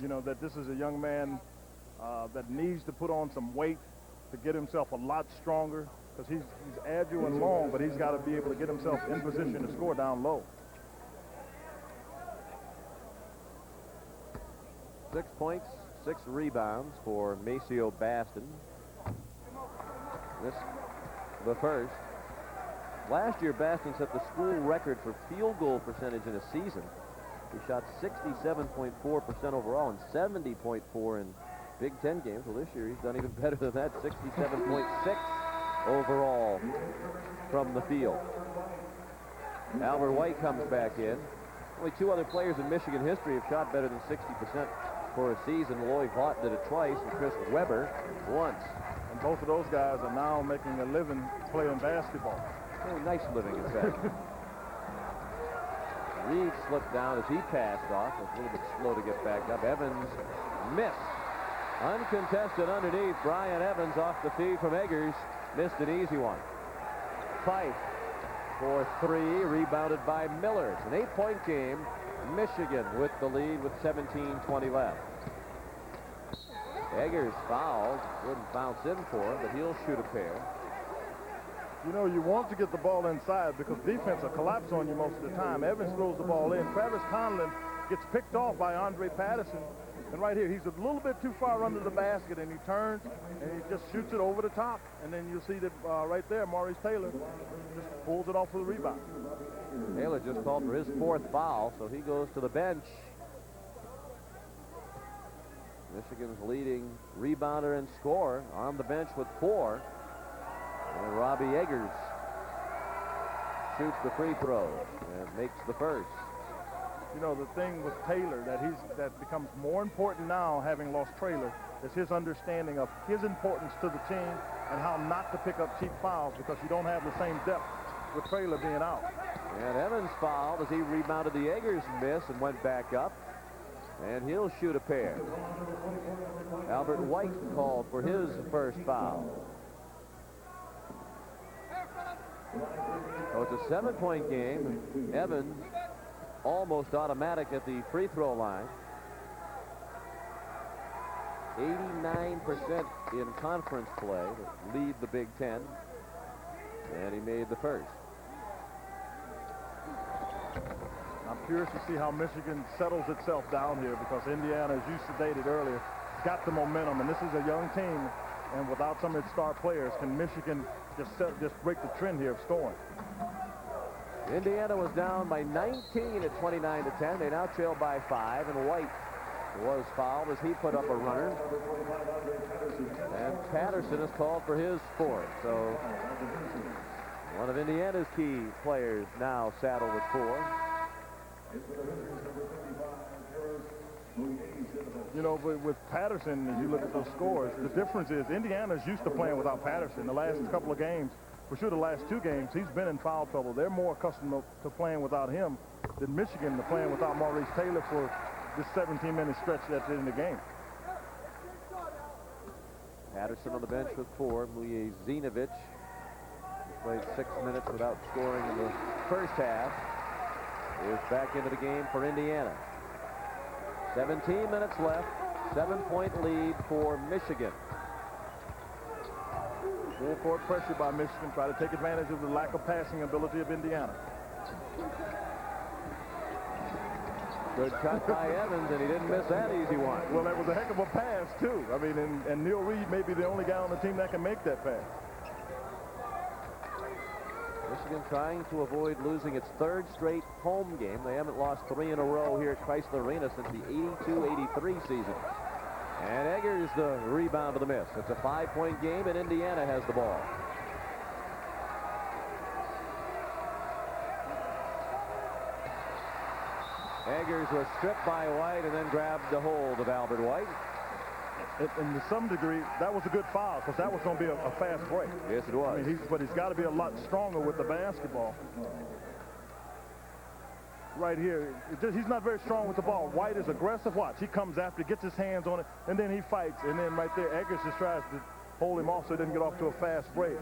S2: you know, that this is a young man that needs to put on some weight to get himself a lot stronger because he's agile and long, but he's got to be able to get himself in position to score down low.
S1: 6 points, 6 rebounds for Maceo Baston. This the first. Last year, Baston set the school record for field goal percentage in a season. He shot 67.4% overall and 70.4 in Big Ten games. Well, this year he's done even better than that, 67.6 overall from the field. Albert White comes back in. Only 2 other players in Michigan history have shot better than 60% for a season. Lloyd Vaught did it twice, and Chris Webber once.
S2: And both of those guys are now making a living playing basketball.
S1: Oh, nice living, in fact. Reed slipped down as he passed off. Was a little bit slow to get back up. Evans missed. Uncontested underneath. Brian Evans off the feed from Eggers. Missed an easy one. Fife for 3. Rebounded by Miller. It's an 8-point game. Michigan with the lead with 17:20 left. Eggers fouled. Wouldn't bounce in for him, but he'll shoot a pair.
S2: You know, you want to get the ball inside because defense will collapse on you most of the time. Evans throws the ball in. Travis Conlon gets picked off by Andre Patterson. And right here, he's a little bit too far under the basket, and he turns, and he just shoots it over the top. And then you'll see that right there, Maurice Taylor just pulls it off for the rebound.
S1: Taylor just called for his 4th foul, so he goes to the bench. Michigan's leading rebounder and scorer on the bench with 4. And Robbie Eggers shoots the free throw and makes the first.
S2: You know, the thing with Taylor that becomes more important now, having lost Traylor, is his understanding of his importance to the team and how not to pick up cheap fouls because you don't have the same depth with Traylor being out.
S1: And Evans fouled as he rebounded the Eggers miss and went back up. And he'll shoot a pair. Albert White called for his first foul. So it's a 7-point game. Evans almost automatic at the free throw line. 89% in conference play to lead the Big Ten. And he made the first.
S2: I'm curious to see how Michigan settles itself down here, because Indiana, as you stated earlier, got the momentum, and this is a young team, and without some of its star players, can Michigan just break the trend here of scoring?
S1: Indiana was down by 19 at 29-10. They now trail by 5, and White was fouled as he put up a runner. And Patterson is called for his fourth. So one of Indiana's key players now saddled with 4.
S2: You know, with Patterson, as you look at those scores, the difference is Indiana's used to playing without Patterson. The last couple of games, for sure the last 2 games, he's been in foul trouble. They're more accustomed to playing without him than Michigan to playing without Maurice Taylor for this 17-minute stretch at the end of the game.
S1: Patterson on the bench with 4. Mujezinovich played 6 minutes without scoring in the first half. Is back into the game for Indiana. 17 minutes left. 7-point lead for Michigan.
S2: Full court pressure by Michigan, try to take advantage of the lack of passing ability of Indiana.
S1: Good cut by Evans, and he didn't miss that easy one.
S2: Well, that was a heck of a pass, too. I mean, and Neil Reed may be the only guy on the team that can make that pass.
S1: Michigan trying to avoid losing its 3rd straight home game. They haven't lost 3 in a row here at Chrysler Arena since the 82-83 season. And Eggers the rebound for the miss. It's a 5-point game, and Indiana has the ball. Eggers was stripped by White and then grabbed the hold of Albert White.
S2: And to some degree, that was a good foul, because that was going to be a fast break.
S1: Yes, it was.
S2: I mean, but he's got to be a lot stronger with the basketball. Right here, he's not very strong with the ball. White is aggressive. Watch, he comes after, gets his hands on it, and then he fights. And then right there, Eggers just tries to hold him off so he doesn't get off to a fast break.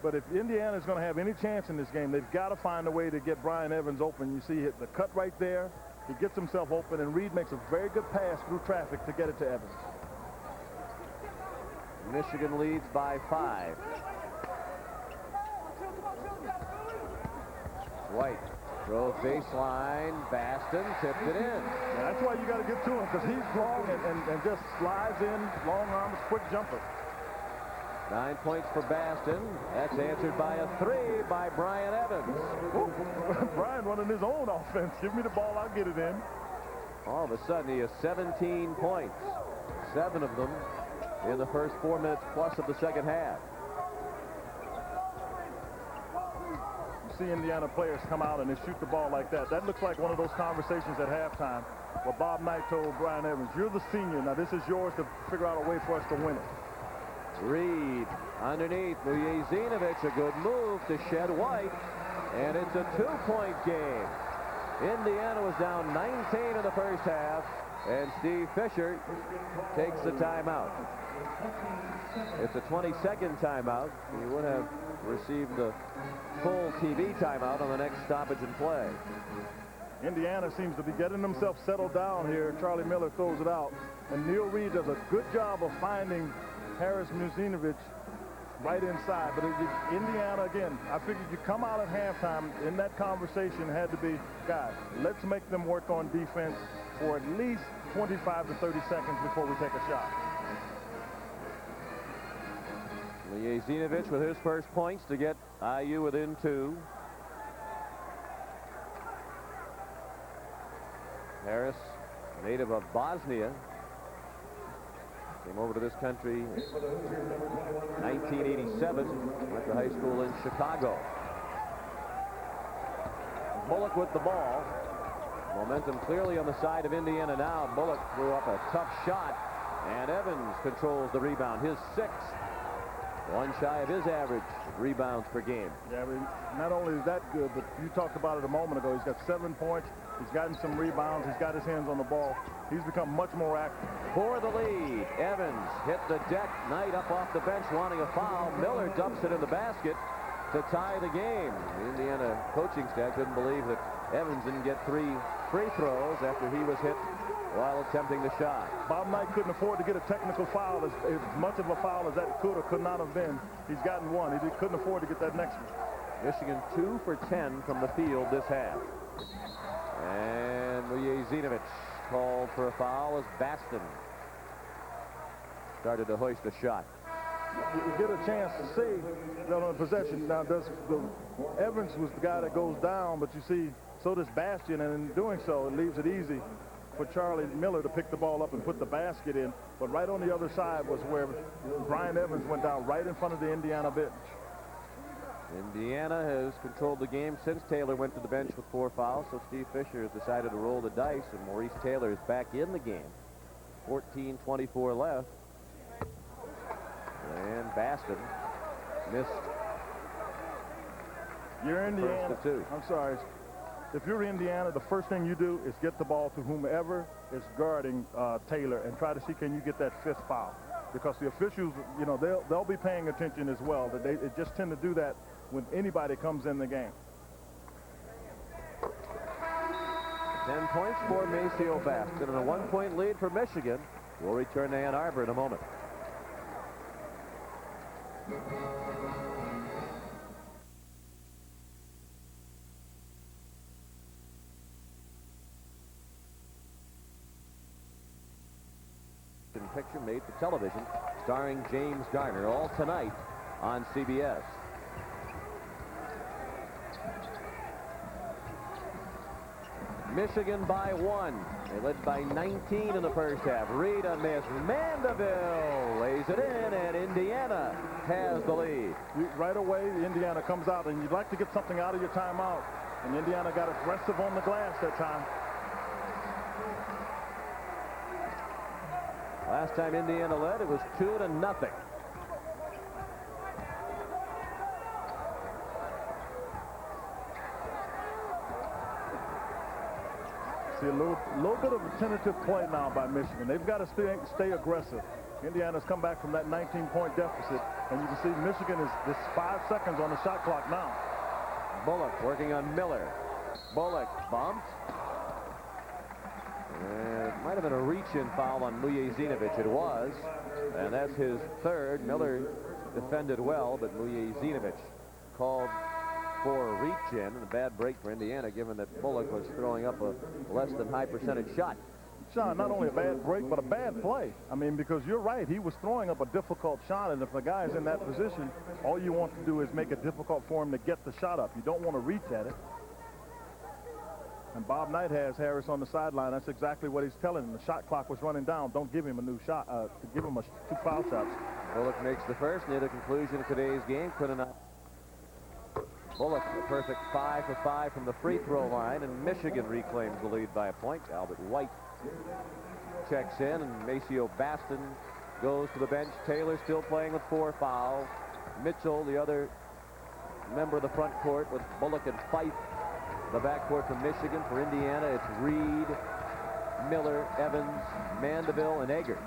S2: But if Indiana is going to have any chance in this game, they've got to find a way to get Brian Evans open. You see the cut right there. He gets himself open, and Reed makes a very good pass through traffic to get it to Evans.
S1: Michigan leads by 5. White throws baseline. Baston tipped it in.
S2: Yeah, that's why you got to get to him, because he's long and just slides in, long arms, quick jumper.
S1: 9 points for Baston. That's answered by a 3 by Brian Evans.
S2: Brian running his own offense. Give me the ball, I'll get it in.
S1: All of a sudden, he has 17 points. 7 of them in the first 4 minutes plus of the second half.
S2: You see Indiana players come out and they shoot the ball like that. That looks like one of those conversations at halftime where Bob Knight told Brian Evans, you're the senior. Now this is yours to figure out a way for us to win it.
S1: Reed underneath. Mujezinovich, a good move to shed White. And it's a 2-point game. Indiana was down 19 in the first half. And Steve Fisher takes the timeout. It's a 22nd timeout. He would have received the full TV timeout on the next stoppage in play.
S2: Indiana seems to be getting themselves settled down here. Charlie Miller throws it out. And Neil Reed does a good job of finding Harris Mujezinovich right inside. But Indiana, again, I figured you come out at halftime, in that conversation had to be, guys, let's make them work on defense for at least 25 to 30 seconds before we take a shot.
S1: Mujezinovich with his first points to get IU within 2. Harris, native of Bosnia, came over to this country in 1987, went to high school in Chicago. Bullock with the ball. Momentum clearly on the side of Indiana now. Bullock threw up a tough shot, and Evans controls the rebound, his 6th. One shy of his average rebounds per game.
S2: Yeah, I mean, not only is that good, but you talked about it a moment ago. He's got 7 points. He's gotten some rebounds. He's got his hands on the ball. He's become much more active.
S1: For the lead, Evans hit the deck. Knight up off the bench wanting a foul. Miller dumps it in the basket to tie the game. The Indiana coaching staff couldn't believe that Evans didn't get 3 free throws after he was hit while attempting the shot.
S2: Bob Knight couldn't afford to get a technical foul, as much of a foul as that could or could not have been. He's gotten one. He couldn't afford to get that next one.
S1: Michigan 2 for 10 from the field this half. And Vujacic called for a foul as Baston started to hoist a shot.
S2: You get a chance to see that on the possession. Now, Evans was the guy that goes down, but you see, so does Bastion, and in doing so, it leaves it easy for Charlie Miller to pick the ball up and put the basket in. But right on the other side was where Brian Evans went down right in front of the Indiana bench.
S1: Indiana has controlled the game since Taylor went to the bench with 4 fouls, so Steve Fisher has decided to roll the dice, and Maurice Taylor is back in the game. 14:24 left. And Baston missed.
S2: You're Indiana.
S1: First of 2.
S2: I'm sorry. If you're Indiana, the first thing you do is get the ball to whomever is guarding Taylor and try to see, can you get that 5th foul? Because the officials, you know, they'll be paying attention as well. They just tend to do that when anybody comes in the game.
S1: 10 points for Maceo Baston and a 1-point lead for Michigan. We'll return to Ann Arbor in a moment. Picture made for television starring James Garner, all tonight on CBS. Michigan by 1. They led by 19 in the first half. Reed on miss. Mandeville lays it in, and Indiana has the lead.
S2: Right away, Indiana comes out, and you'd like to get something out of your timeout. And Indiana got aggressive on the glass that time.
S1: Last time Indiana led, it was 2-0.
S2: See a little bit of a tentative play now by Michigan. They've got to stay aggressive. Indiana's come back from that 19-point deficit, and you can see Michigan is just 5 seconds on the shot clock now.
S1: Bullock working on Miller. Bullock bumped. And it might have been a reach-in foul on Vujacic. It was. And that's his 3rd. Miller defended well, but Vujacic called for a reach-in, and a bad break for Indiana, given that Bullock was throwing up a less than high percentage shot.
S2: Sean, not only a bad break, but a bad play. I mean, because you're right, he was throwing up a difficult shot, and if the guy's in that position, all you want to do is make it difficult for him to get the shot up. You don't want to reach at it. And Bob Knight has Harris on the sideline. That's exactly what he's telling him. The shot clock was running down. Don't give him a new shot. Give him 2 foul shots.
S1: Bullock makes the first near the conclusion of today's game. Couldn't not. Bullock a perfect 5 for 5 from the free throw line, and Michigan reclaims the lead by a point. Albert White checks in, and Maceo Baston goes to the bench. Taylor still playing with 4 fouls. Mitchell, the other member of the front court, with Bullock and Fife. The backcourt from Michigan. For Indiana, it's Reed, Miller, Evans, Mandeville, and Eggers.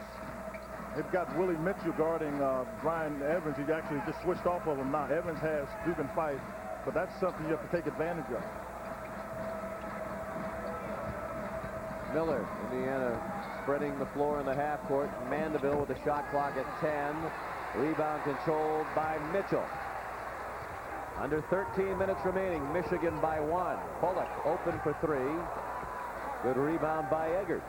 S2: They've got Willie Mitchell guarding Brian Evans. He actually just switched off of him now. Evans has Duke and Fife, but that's something you have to take advantage of.
S1: Miller, Indiana spreading the floor in the half court. Mandeville with the shot clock at 10. Rebound controlled by Mitchell. Under 13 minutes remaining, Michigan by 1. Bullock open for 3. Good rebound by Eggers.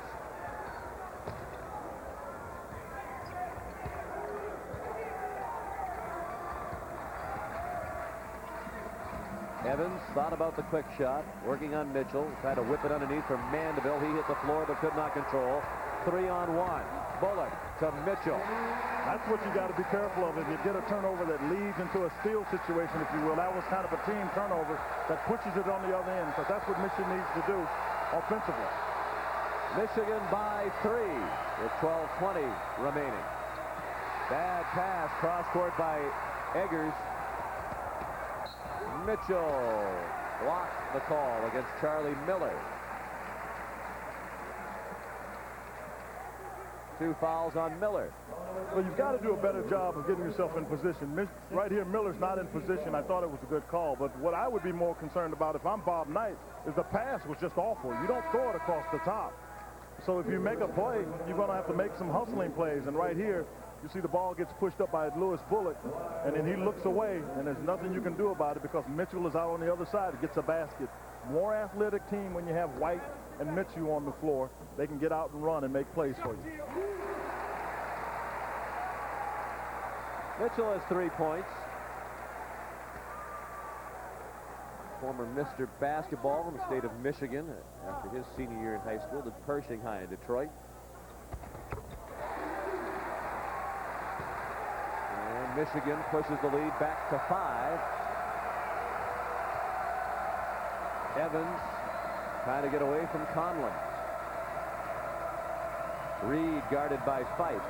S1: Evans thought about the quick shot, working on Mitchell, tried to whip it underneath for Mandeville. He hit the floor but could not control. 3-on-1. Bullock to Mitchell.
S2: That's what you got to be careful of. If you get a turnover that leads into a steal situation, if you will, that was kind of a team turnover that pushes it on the other end, because that's what Michigan needs to do offensively.
S1: Michigan by 3 with 12:20 remaining. Bad pass, cross court by Eggers. Mitchell blocked the call against Charlie Miller. 2 fouls on Miller.
S2: Well, you've got to do a better job of getting yourself in position. Right here, Miller's not in position. I thought it was a good call, but what I would be more concerned about if I'm Bob Knight is the pass was just awful. You don't throw it across the top. So if you make a play, you're going to have to make some hustling plays. And right here, you see the ball gets pushed up by Lewis Bullock, and then he looks away, and there's nothing you can do about it because Mitchell is out on the other side. It gets a basket. More athletic team when you have White and Mitchell on the floor. They can get out and run and make plays for you.
S1: Mitchell has 3 points. Former Mr. Basketball from the state of Michigan after his senior year in high school, did Pershing High in Detroit. And Michigan pushes the lead back to 5. Evans trying to get away from Conlon. Reed guarded by Fife.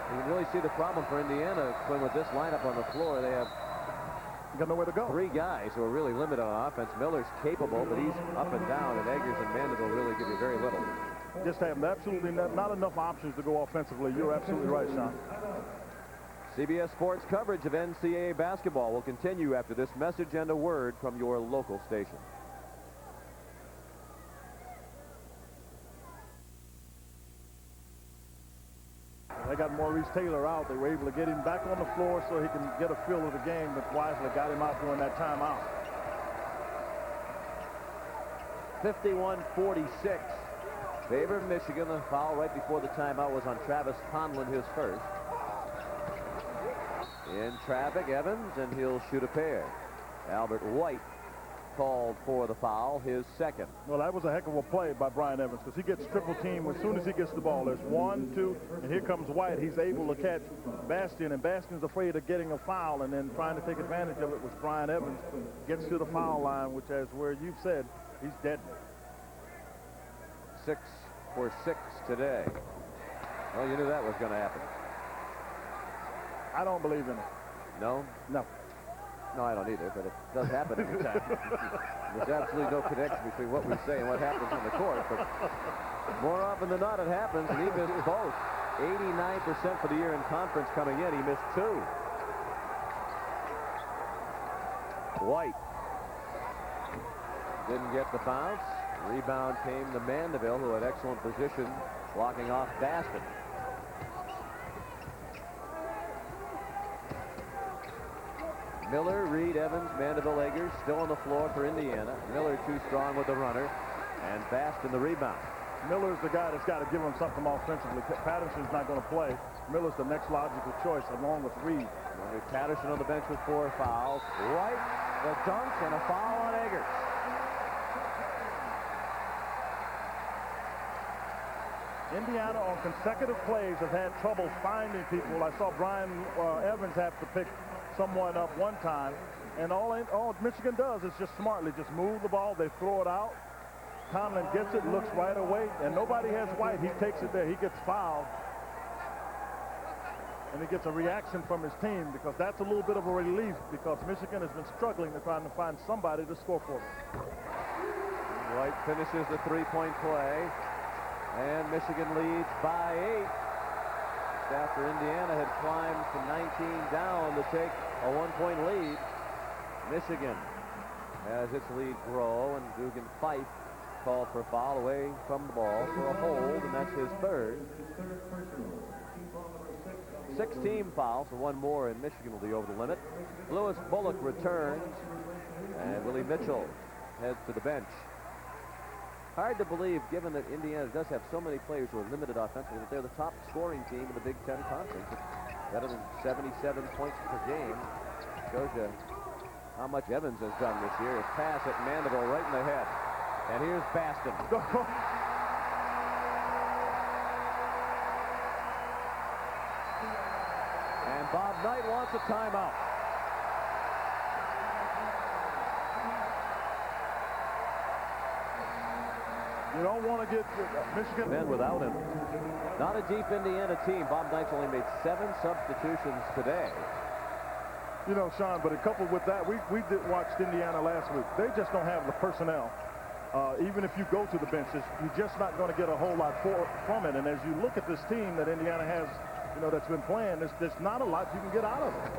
S1: You can really see the problem for Indiana, Quinn, with this lineup on the floor. They have
S2: got nowhere to go.
S1: 3 guys who are really limited on offense. Miller's capable, but he's up and down, and Eggers and Mandeville really give you very little.
S2: Just have absolutely not enough options to go offensively. You're absolutely right, Sean.
S1: CBS Sports coverage of NCAA basketball will continue after this message and a word from your local station.
S2: They got Maurice Taylor out. They were able to get him back on the floor so he can get a feel of the game, but wisely got him out during that timeout.
S1: 51-46. Favor of Michigan. The foul right before the timeout was on Travis Conlon, his first. In traffic, Evans, and he'll shoot a pair. Albert White called for the foul, his second.
S2: Well, that was a heck of a play by Brian Evans because he gets triple team as soon as he gets the ball. There's 1, 2, and here comes White. He's able to catch Bastian, and Bastian's afraid of getting a foul and then trying to take advantage of it, which Brian Evans gets to the foul line, which is where you've said he's dead.
S1: 6 for 6 today. Well, you knew that was going to happen.
S2: I don't believe in it.
S1: No?
S2: No.
S1: No, I don't either, but it does happen every time. There's absolutely no connection between what we say and what happens on the court, but more often than not it happens, and he missed both. 89% for the year in conference coming in. He missed 2. White didn't get the bounce. Rebound came to Mandeville, who had excellent position blocking off Baston. Miller, Reed, Evans, Mandeville, Eggers still on the floor for Indiana. Miller too strong with the runner, and Baston the rebound.
S2: Miller's the guy that's got to give him something offensively. Patterson's not going to play. Miller's the next logical choice along with Reed.
S1: Patterson on the bench with 4 fouls. White, the dunk, and a foul on Eggers.
S2: Indiana on consecutive plays have had trouble finding people. I saw Brian Evans have to pick someone up one time, and all Michigan does is just smartly just move the ball. They throw it out. Conlon gets it, looks right away, and nobody has White. He takes it there. He gets fouled, and he gets a reaction from his team because that's a little bit of a relief because Michigan has been struggling to trying to find somebody to score for them.
S1: White finishes the 3-point play, and Michigan leads by 8. After Indiana had climbed from 19 down to take a 1-point lead. Michigan has its lead grow, and Dugan Fife called for a foul away from the ball for a hold, and that's his third. 6 team fouls, so 1 more, and Michigan will be over the limit. Lewis Bullock returns, and Willie Mitchell heads to the bench. Hard to believe, given that Indiana does have so many players who are limited offensively, that they're the top scoring team in the Big Ten Conference. It's better than 77 points per game. Shows you how much Evans has done this year. His pass at Mandeville right in the head. And here's Baston. And Bob Knight wants a timeout.
S2: You don't want to get Michigan.
S1: Men without him. Not a deep Indiana team. Bob Knight's only made 7 substitutions today.
S2: You know, Sean, but coupled with that, we watched Indiana last week. They just don't have the personnel. Even if you go to the benches, you're just not going to get a whole lot from it. And as you look at this team that Indiana has, you know, that's been playing, there's not a lot you can get out of it.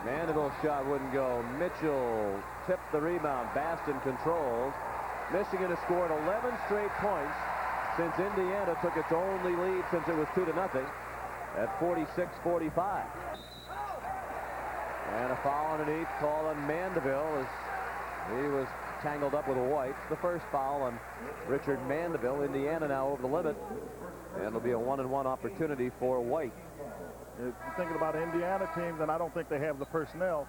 S1: Mandeville's shot wouldn't go. Mitchell tipped the rebound. Baston controls. Michigan has scored 11 straight points since Indiana took its only lead since it was 2-0 at 46-45. And a foul underneath called on Mandeville as he was tangled up with White. The first foul on Richard Mandeville. Indiana now over the limit. And it'll be a 1-and-1 opportunity for White.
S2: You're thinking about Indiana teams, and I don't think they have the personnel.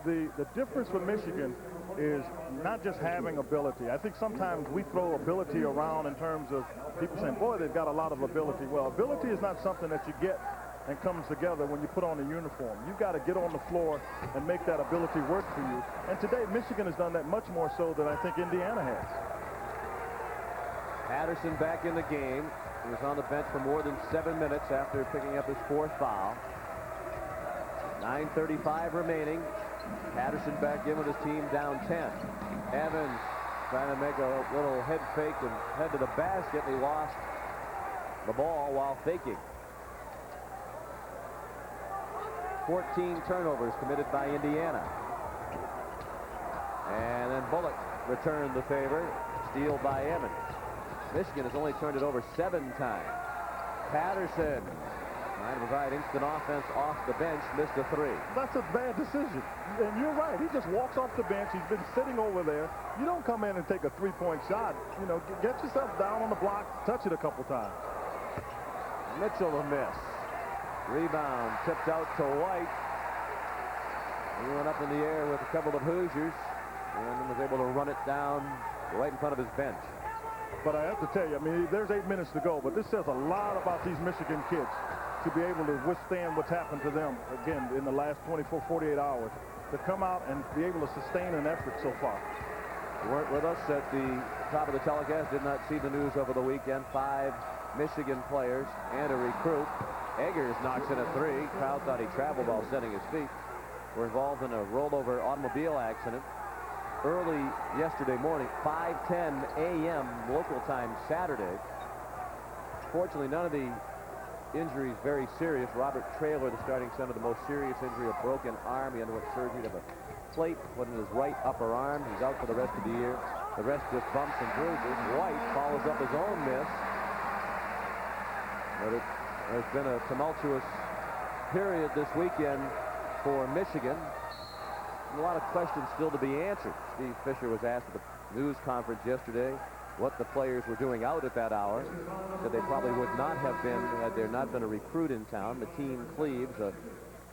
S2: The difference with Michigan is not just having ability. I think sometimes we throw ability around in terms of people saying, boy, they've got a lot of ability. Well, ability is not something that you get and comes together when you put on a uniform. You've got to get on the floor and make that ability work for you. And today, Michigan has done that much more so than I think Indiana has.
S1: Patterson back in the game. He was on the bench for more than 7 minutes after picking up his 4th foul. 9:35 remaining. Patterson back in with his team down 10. Evans trying to make a little head fake and head to the basket. He lost the ball while faking. 14 turnovers committed by Indiana. And then Bullock returned the favor. Steal by Evans. Michigan has only turned it over 7 times. Patterson trying to provide instant offense off the bench. Missed a 3.
S2: That's a bad decision. And you're right. He just walks off the bench. He's been sitting over there. You don't come in and take a 3-point shot. You know, get yourself down on the block. Touch it a couple times.
S1: Mitchell a miss. Rebound tipped out to White. He went up in the air with a couple of Hoosiers and was able to run it down right in front of his bench.
S2: But I have to tell you, I mean, there's 8 minutes to go, but this says a lot about these Michigan kids to be able to withstand what's happened to them, again, in the last 24, 48 hours, to come out and be able to sustain an effort so far.
S1: Weren't with us at the top of the telecast, did not see the news over the weekend. 5 Michigan players and a recruit. Eggers knocks in a 3. Crowd thought he traveled while setting his feet. Were involved in a rollover automobile accident early yesterday morning, 5:10 a.m. local time Saturday. Fortunately, none of the injuries very serious. Robert Traylor, the starting center, the most serious injury, a broken arm. He underwent surgery to have a plate put in his right upper arm. He's out for the rest of the year. The rest just bumps and bruises. White follows up his own miss. But there's been a tumultuous period this weekend for Michigan. A lot of questions still to be answered. Steve Fisher was asked at the news conference yesterday what the players were doing out at that hour. Said they probably would not have been had there not been a recruit in town. Mateen Cleaves, a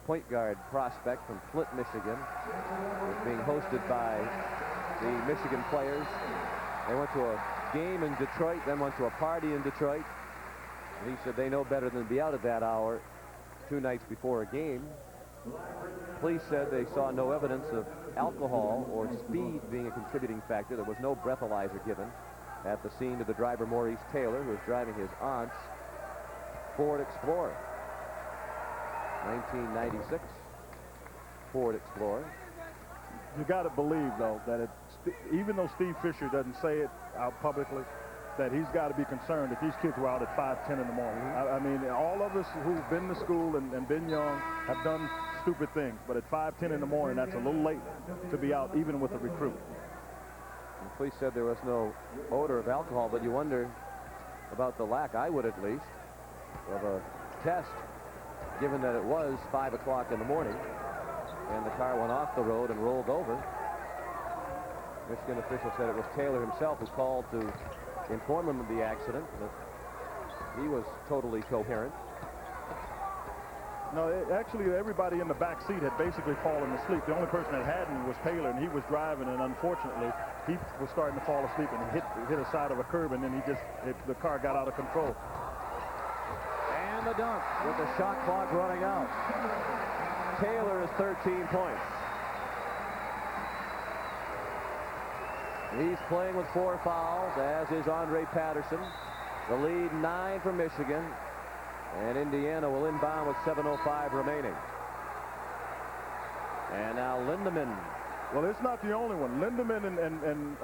S1: point guard prospect from Flint, Michigan, was being hosted by the Michigan players. They went to a game in Detroit, then went to a party in Detroit. And he said they know better than to be out at that hour 2 nights before a game. Police said they saw no evidence of alcohol or speed being a contributing factor. There was no breathalyzer given at the scene to the driver, Maurice Taylor, who was driving his aunt's Ford Explorer. 1996 Ford Explorer.
S2: You got to believe, though, that even though Steve Fisher doesn't say it out publicly, that he's got to be concerned that these kids were out at 5:10 in the morning. I mean, all of us who've been to school and been young have done stupid things, but at 5:10 in the morning, that's a little late to be out, even with a recruit.
S1: The police said there was no odor of alcohol, but you wonder about the lack, I would at least, of a test, given that it was 5 o'clock in the morning, and the car went off the road and rolled over. Michigan officials said it was Taylor himself who called to inform them of the accident, that he was totally coherent.
S2: No, actually, everybody in the back seat had basically fallen asleep. The only person that hadn't was Taylor, and he was driving, and unfortunately, he was starting to fall asleep and hit a side of a curb, and then the car got out of control.
S1: And the dunk with the shot clock running out. Taylor is 13 points. He's playing with 4 fouls, as is Andre Patterson. The lead 9 for Michigan. And Indiana will inbound with 7:05 remaining. And now Lindemann.
S2: Well, it's not the only one. Lindemann and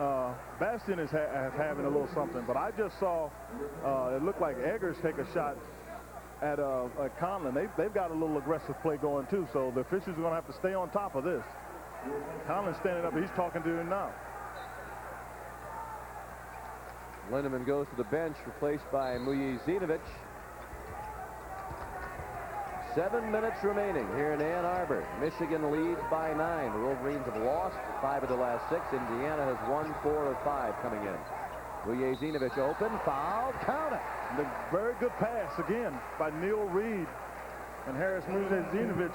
S2: Bastian is having a little something. But I just saw it looked like Eggers take a shot at Conlon. They've got a little aggressive play going, too. So the officials are going to have to stay on top of this. Conlon's standing up. He's talking to him now.
S1: Lindemann goes to the bench, replaced by Mujezinovic. 7 minutes remaining here in Ann Arbor. Michigan leads by 9. The Wolverines have lost 5 of the last 6. Indiana has won 4 of 5 coming in. Mujezinovic open, foul, count it.
S2: The very good pass again by Neil Reed. And Harris Mujezinovic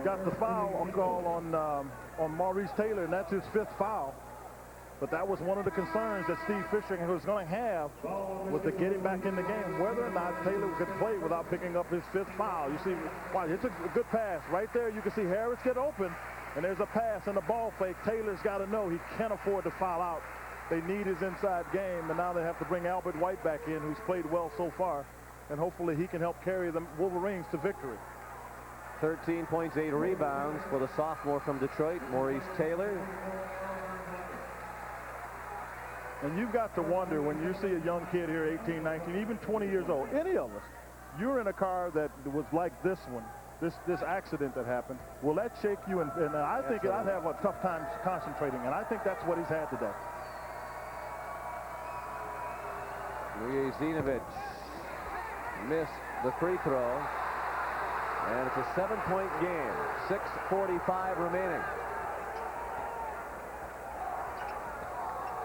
S2: got the foul call on Maurice Taylor, and that's his 5th foul. But that was one of the concerns that Steve Fisher was going to have with the getting back in the game, whether or not Taylor could play without picking up his 5th foul. You see, wow, it's a good pass. Right there, you can see Harris get open, and there's a pass and a ball fake. Taylor's got to know he can't afford to foul out. They need his inside game, and now they have to bring Albert White back in, who's played well so far, and hopefully he can help carry the Wolverines to victory.
S1: 13 points, 8 rebounds for the sophomore from Detroit, Maurice Taylor.
S2: And you've got to wonder when you see a young kid here, 18, 19, even 20 years old, any of us, you're in a car that was like this one, this accident that happened. Will that shake you? And I think I'd have a tough time concentrating, and I think that's what he's had today.
S1: Mujezinovic missed the free throw, and it's a 7-point game. 6:45 remaining.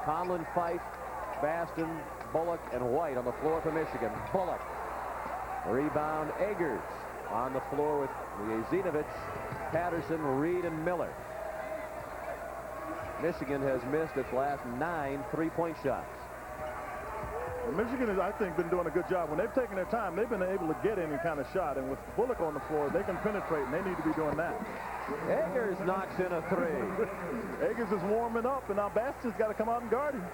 S1: Conlon, Fife, Baston, Bullock, and White on the floor for Michigan. Bullock. Rebound, Eggers on the floor with Mujezinovic, Patterson, Reed, and Miller. Michigan has missed its last 9 3-point shots.
S2: Well, Michigan has, I think, been doing a good job. When they've taken their time, they've been able to get any kind of shot. And with Bullock on the floor, they can penetrate, and they need to be doing that.
S1: Eggers knocks in a 3.
S2: Eggers is warming up, and now Baston's got to come out and guard him.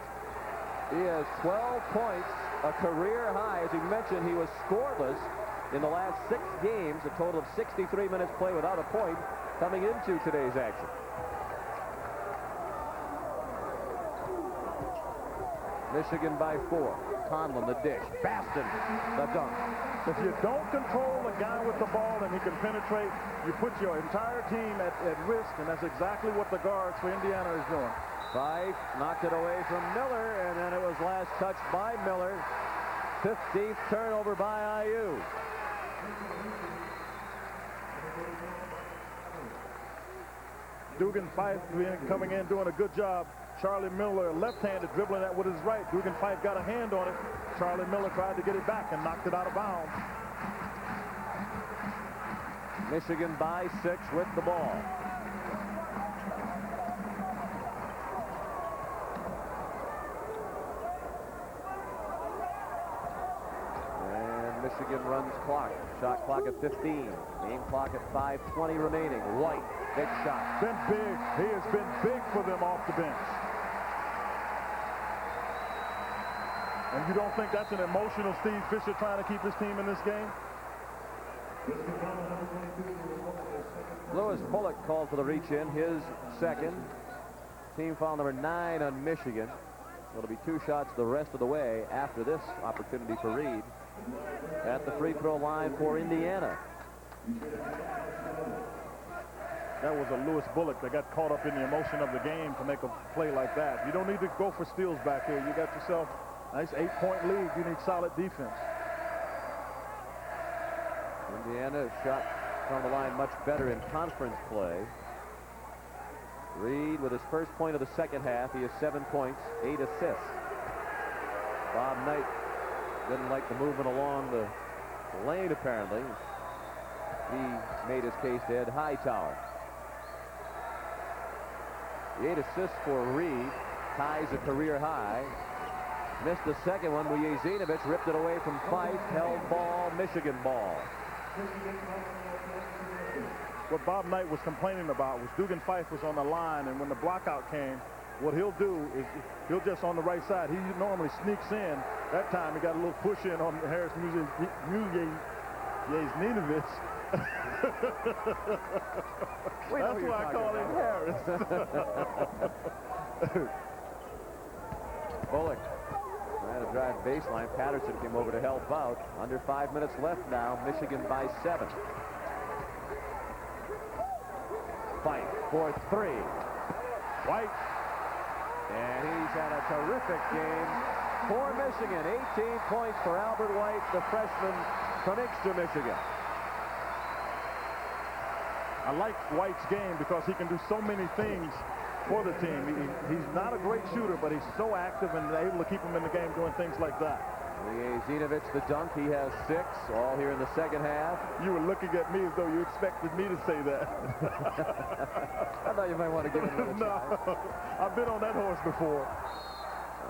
S1: He has 12 points, a career high. As he mentioned, he was scoreless in the last 6 games, a total of 63 minutes play without a point coming into today's action. Michigan by 4. Conlon, the dish. Baston, the dunk.
S2: If you don't control a guy with the ball and he can penetrate, you put your entire team at risk, and that's exactly what the guards for Indiana is doing.
S1: Fife knocked it away from Miller, and then it was last touched by Miller. 15th turnover by IU.
S2: Dugan Fife coming in, doing a good job. Charlie Miller, left-handed, dribbling that with his right. Dugan Fife got a hand on it. Charlie Miller tried to get it back and knocked it out of bounds.
S1: Michigan by 6 with the ball. And Michigan runs clock. Shot clock at 15. Game clock at 5:20 remaining. White, big shot.
S2: Been big. He has been big for them off the bench. And you don't think that's an emotional Steve Fisher trying to keep his team in this game?
S1: Lewis Bullock called for the reach-in, his second. Team foul number 9 on Michigan. It'll be 2 shots the rest of the way after this opportunity for Reed. At the free throw line for Indiana.
S2: That was a Lewis Bullock that got caught up in the emotion of the game to make a play like that. You don't need to go for steals back here. You got yourself a nice 8-point lead. You need solid defense.
S1: Indiana shot from the line much better in conference play. Reed with his first point of the second half. He has 7 points, 8 assists. Bob Knight didn't like the movement along the lane, apparently. He made his case to Ed Hightower. The 8 assists for Reed, ties a career high. Missed the second one. Mujezinovic ripped it away from Fife. Held ball, Michigan ball. What
S2: Bob Knight was complaining about was Dugan Fife was on the line, and when the blockout came, what he'll do is he'll just on the right side. He normally sneaks in. That time he got a little push in on Harris Muzyezinovich. That's why I call him Harris.
S1: Bullock trying to drive baseline. Patterson came over to help out. Under 5 minutes left now. Michigan by 7. Fight for 3.
S2: White.
S1: And he's had a terrific game for Michigan. 18 points for Albert White, the freshman from Inkster, Michigan.
S2: I like White's game because he can do so many things for the team. He's not a great shooter, but he's so active and able to keep him in the game doing things like that.
S1: Zinovich, the dunk, he has 6, all here in the second half.
S2: You were looking at me as though you expected me to say that.
S1: I thought you might want to give him a little try.
S2: No, I've been on that horse before.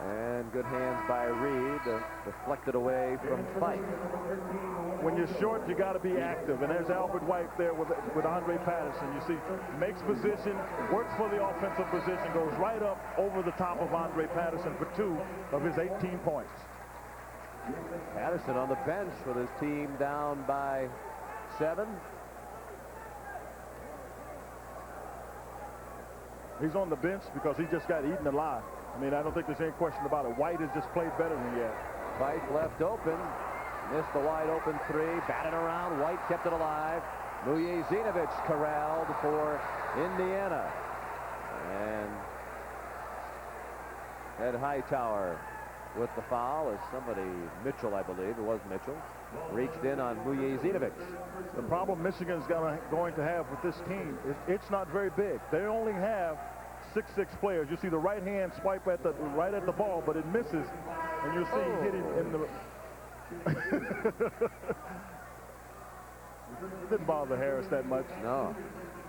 S1: And good hands by Reed, deflected away from Fight.
S2: When you're short, you got to be active. And there's Albert White there with Andre Patterson. You see, makes position, works for the offensive position, goes right up over the top of Andre Patterson for 2 of his 18 points.
S1: Patterson on the bench with his team down by 7.
S2: He's on the bench because he just got eaten alive. I mean, I don't think there's any question about it. White has just played better than yet.
S1: Fight left open. Missed the wide open 3. Batted around. White kept it alive. Muzyezinovich corralled for Indiana. And Ed Hightower with the foul as somebody, Mitchell, I believe, it was Mitchell, reached in on Muzyezinovich.
S2: The problem Michigan's going to have with this team is it's not very big. They only have 6'6" players. You see the right hand swipe right at the ball, but it misses, and you'll see him hit him in the. Didn't bother Harris that much.
S1: No,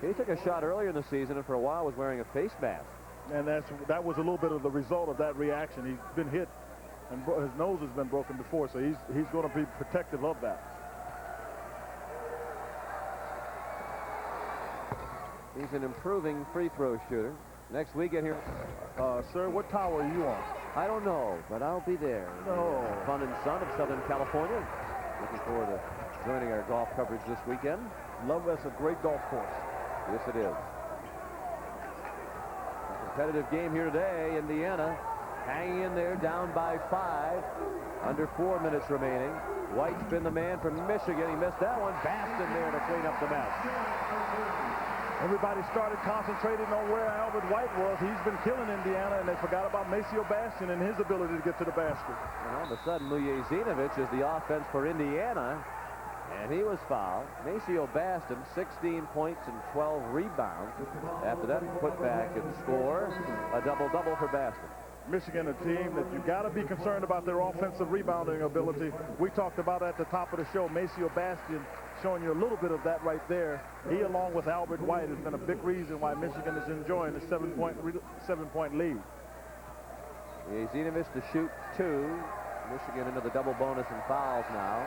S1: he took a shot earlier in the season, and for a while was wearing a face mask.
S2: And that was a little bit of the result of that reaction. He's been hit, and his nose has been broken before, so he's going to be protective of that.
S1: He's an improving free throw shooter. Next weekend here.
S2: Sir, what tower are you on?
S1: I don't know, but I'll be there.
S2: No.
S1: Fun and Sun of Southern California. Looking forward to joining our golf coverage this weekend.
S2: That's a great golf course.
S1: Yes, it is. A competitive game here today. Indiana hanging in there, down by 5. Under 4 minutes remaining. White's been the man from Michigan. He missed that one. Baston there to clean up the mess.
S2: Everybody started concentrating on where Albert White was. He's been killing Indiana, and they forgot about Maceo Bastion and his ability to get to the basket.
S1: And all of a sudden, Muzyezinovich is the offense for Indiana, and he was fouled. Maceo Baston, 16 points and 12 rebounds. After that putback and score, a double-double for Baston.
S2: Michigan, a team that you got to be concerned about their offensive rebounding ability. We talked about at the top of the show, Maceo Bastion showing you a little bit of that right there. He, along with Albert White, has been a big reason why Michigan is enjoying the 7-point lead.
S1: Muzyezinovich to shoot 2. Michigan into the double bonus and fouls now.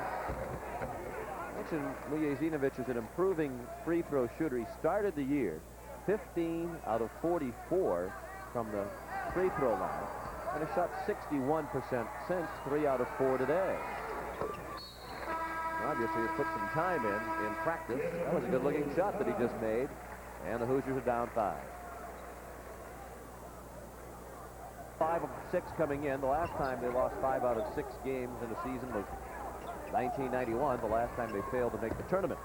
S1: I mentioned Muzyezinovich is an improving free throw shooter. He started the year 15 out of 44 from the free throw line, and has shot 61% since 3 out of 4 today. Obviously, he's put some time in practice. That was a good-looking shot that he just made, and the Hoosiers are down 5. 5 of 6 coming in. The last time they lost 5 out of 6 games in a season was 1991, the last time they failed to make the tournament.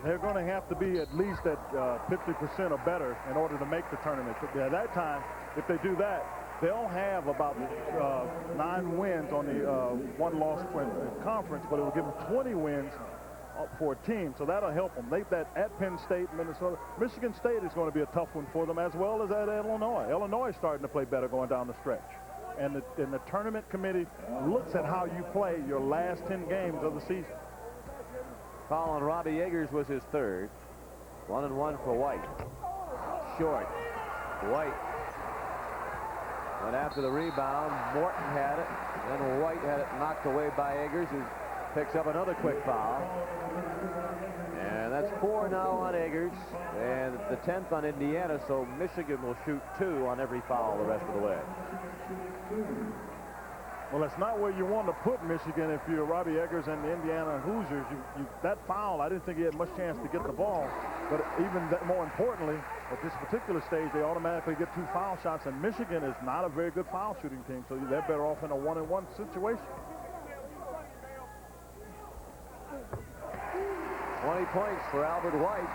S2: They're going to have to be at least at 50% or better in order to make the tournament. At that time, if they do that, they'll have about 9 wins on the one loss in conference, but it will give them 20 wins for a team, so that'll help them. That at Penn State, Minnesota. Michigan State is going to be a tough one for them, as well as at Illinois. Illinois is starting to play better going down the stretch. And the tournament committee looks at how you play your last 10 games of the season.
S1: Foul on Robbie Yeagers was his 3rd. 1-and-1 for White. Short. White went after the rebound. Morton had it. Then White had it knocked away by Yeagers, who picks up another quick foul. And that's 4 now on Eggers, and the 10th on Indiana, so Michigan will shoot 2 on every foul the rest of the way.
S2: Well, that's not where you want to put Michigan if you're Robbie Eggers and the Indiana Hoosiers. That foul, I didn't think he had much chance to get the ball. But even that, more importantly, at this particular stage, they automatically get 2 foul shots, and Michigan is not a very good foul shooting team, so they're better off in a 1-on-1 situation.
S1: 20 points for Albert White.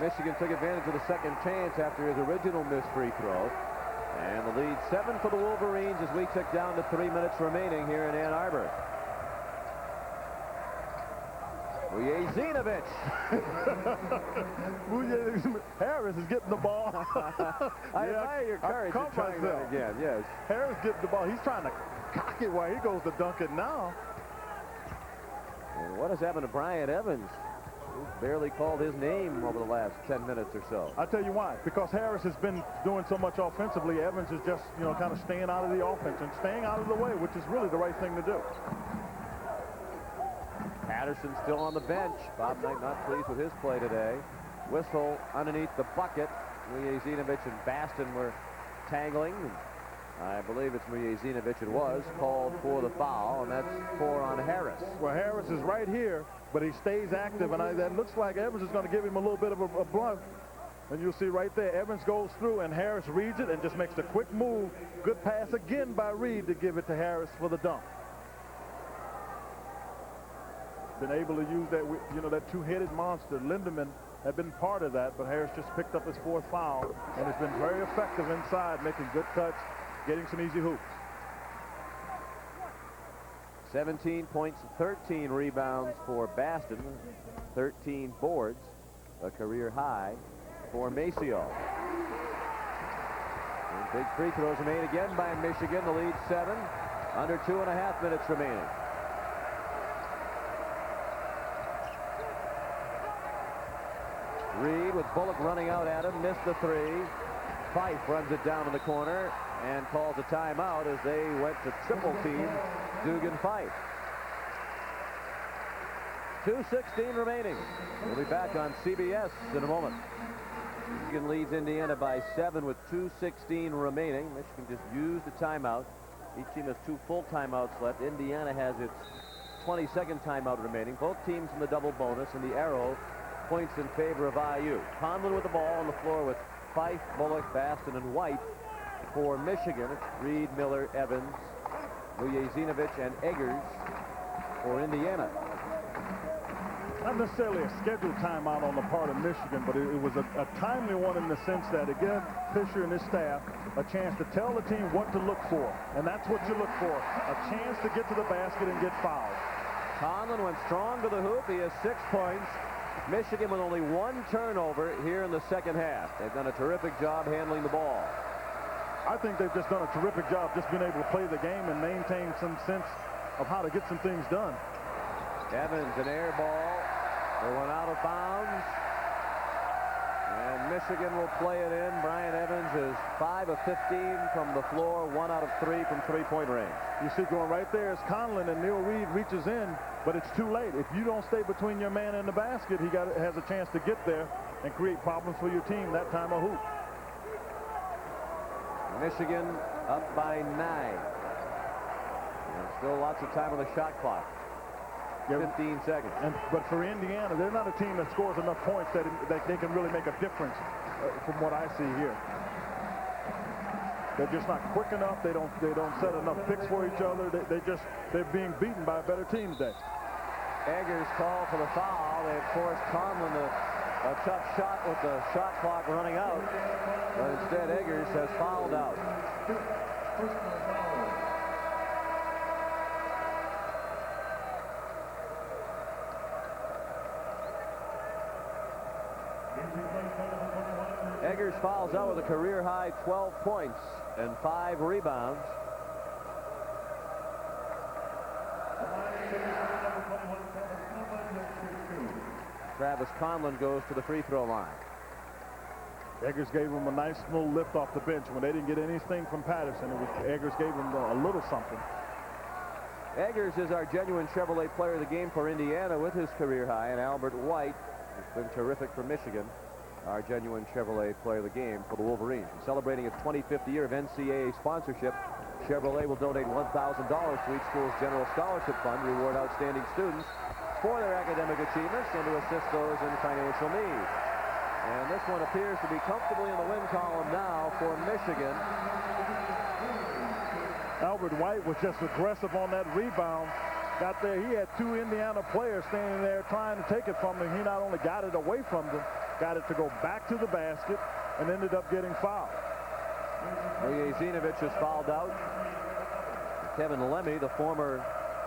S1: Michigan took advantage of the second chance after his original missed free throw. And the lead 7 for the Wolverines as we tick down to 3 minutes remaining here in Ann Arbor. Vujazinovich.
S2: Harris is getting the ball.
S1: I admire your courage in trying that again, yes.
S2: Harris getting the ball. He's trying to cock it while he goes to dunk it now.
S1: And what has happened to Brian Evans? He's barely called his name over the last 10 minutes or so.
S2: I'll tell you why. Because Harris has been doing so much offensively, Evans is just, kind of staying out of the offense and staying out of the way, which is really the right thing to do.
S1: Patterson still on the bench. Bob Knight not pleased with his play today. Whistle underneath the bucket. Vujazinovich and Baston were tangling. I believe it's Vujazinovich it was, called for the foul, and that's 4 on Harris.
S2: Well, Harris is right here, but he stays active, and that looks like Evans is going to give him a little bit of a blunt. And you'll see right there, Evans goes through, and Harris reads it and just makes the quick move. Good pass again by Reed to give it to Harris for the dunk. Been able to use that, that two-headed monster. Lindemann had been part of that, but Harris just picked up his 4th foul, and has been very effective inside, making good cuts, getting some easy hoops.
S1: 17 points, 13 rebounds for Baston, 13 boards, a career high for Maceo. And big free throws are made again by Michigan. The lead 7, under 2.5 minutes remaining. Reed with Bullock running out at him, missed the 3. Fife runs it down in the corner and calls a timeout as they went to triple team Dugan Fife. 2:16 remaining. We'll be back on CBS in a moment. Michigan leads Indiana by 7 with 2:16 remaining. Michigan just used the timeout. Each team has 2 full timeouts left. Indiana has its 22nd timeout remaining. Both teams in the double bonus, and the arrow points in favor of IU. Conlon with the ball on the floor with Fife, Bullock, Baston, and White. For Michigan, it's Reed, Miller, Evans, Vujazinovich, and Eggers for Indiana.
S2: Not necessarily a scheduled timeout on the part of Michigan, but it was a timely one in the sense that it gave Fisher and his staff a chance to tell the team what to look for. And that's what you look for, a chance to get to the basket and get fouled.
S1: Conlon went strong to the hoop. He has 6 points. Michigan with only 1 turnover here in the second half. They've done a terrific job handling the ball.
S2: I think they've just done a terrific job just being able to play the game and maintain some sense of how to get some things done.
S1: Evans, an air ball. They went out of bounds. And Michigan will play it in. Brian Evans is 5 of 15 from the floor, 1 out of 3 from three-point range.
S2: You see going right there is Conlon, and Neil Reed reaches in, but it's too late. If you don't stay between your man and the basket, he has a chance to get there and create problems for your team that time of hoop.
S1: Michigan up by 9. And still lots of time on the shot clock. 15 seconds.
S2: But for Indiana, they're not a team that scores enough points that they can really make a difference from what I see here. They're just not quick enough. They don't set enough picks for each other. They're being beaten by a better team today.
S1: Eggers called for the foul. They have forced Conlon a tough shot with the shot clock running out. But instead, Eggers has fouled out. Eggers fouls out with a career-high 12 points and 5 rebounds. Travis Conlon goes to the free throw line.
S2: Eggers gave him a nice little lift off the bench. When they didn't get anything from Patterson, Eggers gave him a little something.
S1: Eggers is our genuine Chevrolet player of the game for Indiana with his career high, and Albert White has been terrific for Michigan, our genuine Chevrolet player of the game for the Wolverines. And celebrating its 25th year of NCAA sponsorship, Chevrolet will donate $1,000 to each school's general scholarship fund to reward outstanding students for their academic achievements and to assist those in financial need. And this one appears to be comfortably in the win column now for Michigan.
S2: Albert White was just aggressive on that rebound. Got there. He had two Indiana players standing there trying to take it from him. He not only got it away from them, got it to go back to the basket, and ended up getting fouled.
S1: Zinovich is fouled out. Kevin Lemmy, the former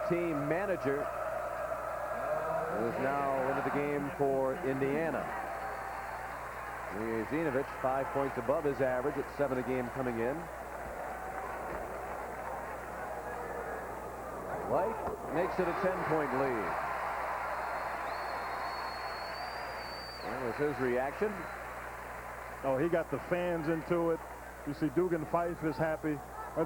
S1: team manager, is now into the game for Indiana. Zinovich 5 points above his average at 7 a game coming in. White makes it a 10-point lead. That was his reaction.
S2: Oh, he got the fans into it. You see Dugan Fife is happy.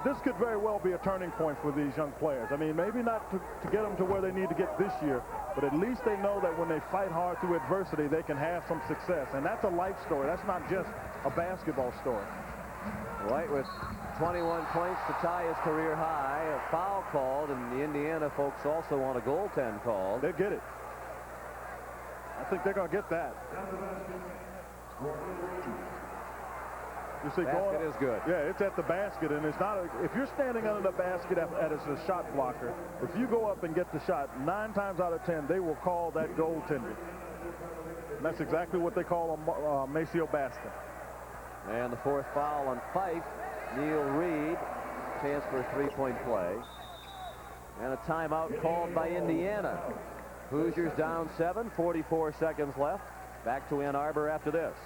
S2: This could very well be a turning point for these young players. I mean, maybe not to get them to where they need to get this year, but at least they know that when they fight hard through adversity, they can have some success. And that's a life story. That's not just a basketball story.
S1: White with 21 points to tie his career high. A foul called, and the Indiana folks also want a goaltend called.
S2: They get it. I think they're going to get that. You see,
S1: basket is good.
S2: Yeah, it's at the basket, and it's not. If you're standing under the basket as a shot blocker, if you go up and get the shot, 9 times out of 10, they will call that goaltending. And that's exactly what they call on Maceo Baston.
S1: And the 4th foul on Fife. Neil Reed, chance for a 3-point play. And a timeout called by Indiana. Hoosiers down 7, 44 seconds left. Back to Ann Arbor after this.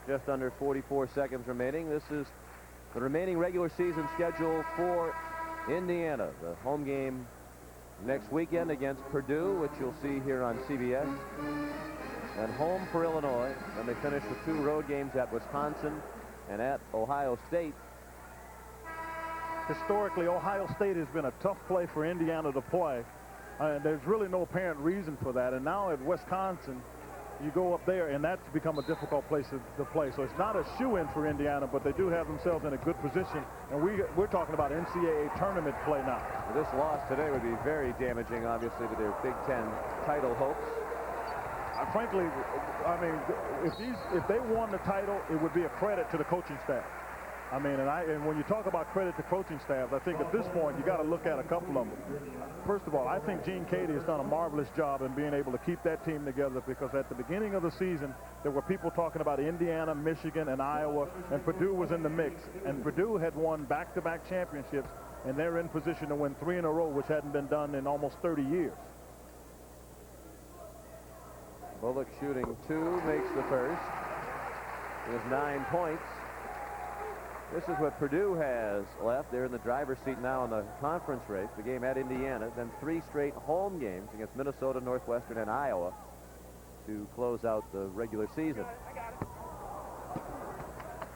S1: Just under 44 seconds remaining. This is the remaining regular season schedule for Indiana. The home game next weekend against Purdue, which you'll see here on CBS. And home for Illinois. And they finish with 2 road games at Wisconsin and at Ohio State.
S2: Historically, Ohio State has been a tough play for Indiana to play. There's really no apparent reason for that. And now at Wisconsin, you go up there, and that's become a difficult place to play. So it's not a shoe-in for Indiana, but they do have themselves in a good position. And we're talking about NCAA tournament play now.
S1: This loss today would be very damaging, obviously, to their Big Ten title hopes.
S2: Frankly, I mean, if they won the title, it would be a credit to the coaching staff. I mean, and when you talk about credit to coaching staff, I think at this point you got to look at a couple of them. First of all, I think Gene Cady has done a marvelous job in being able to keep that team together, because at the beginning of the season there were people talking about Indiana, Michigan, and Iowa, and Purdue was in the mix. And Purdue had won back-to-back championships, and they're in position to win 3 in a row, which hadn't been done in almost 30 years.
S1: Bullock shooting 2, makes the first. He has 9 points. This is what Purdue has left. They're in the driver's seat now in the conference race. The game at Indiana, then 3 straight home games against Minnesota, Northwestern, and Iowa to close out the regular season.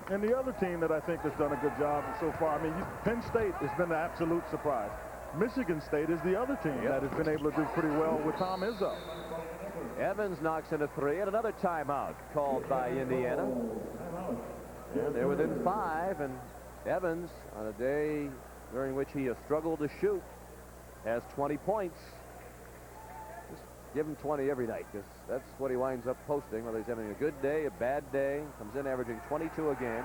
S2: And the other team that I think has done a good job so far, I mean, Penn State has been an absolute surprise. Michigan State is the other team that has been able to do pretty well with Tom Izzo.
S1: Evans knocks in a 3, and another timeout called by Indiana. And they're within 5, and Evans, on a day during which he has struggled to shoot, has 20 points. Just give him 20 every night, because that's what he winds up posting, whether he's having a good day, a bad day. Comes in averaging 22 a game.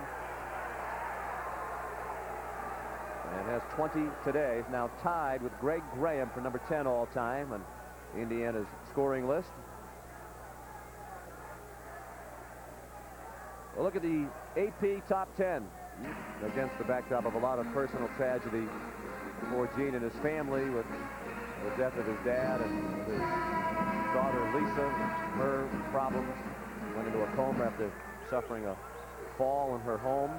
S1: And has 20 today. He's now tied with Greg Graham for number 10 all time on Indiana's scoring list. Well, look at the AP top 10 against the backdrop of a lot of personal tragedy for Gene and his family, with the death of his dad and his daughter Lisa, her problems. Went into a coma after suffering a fall in her home.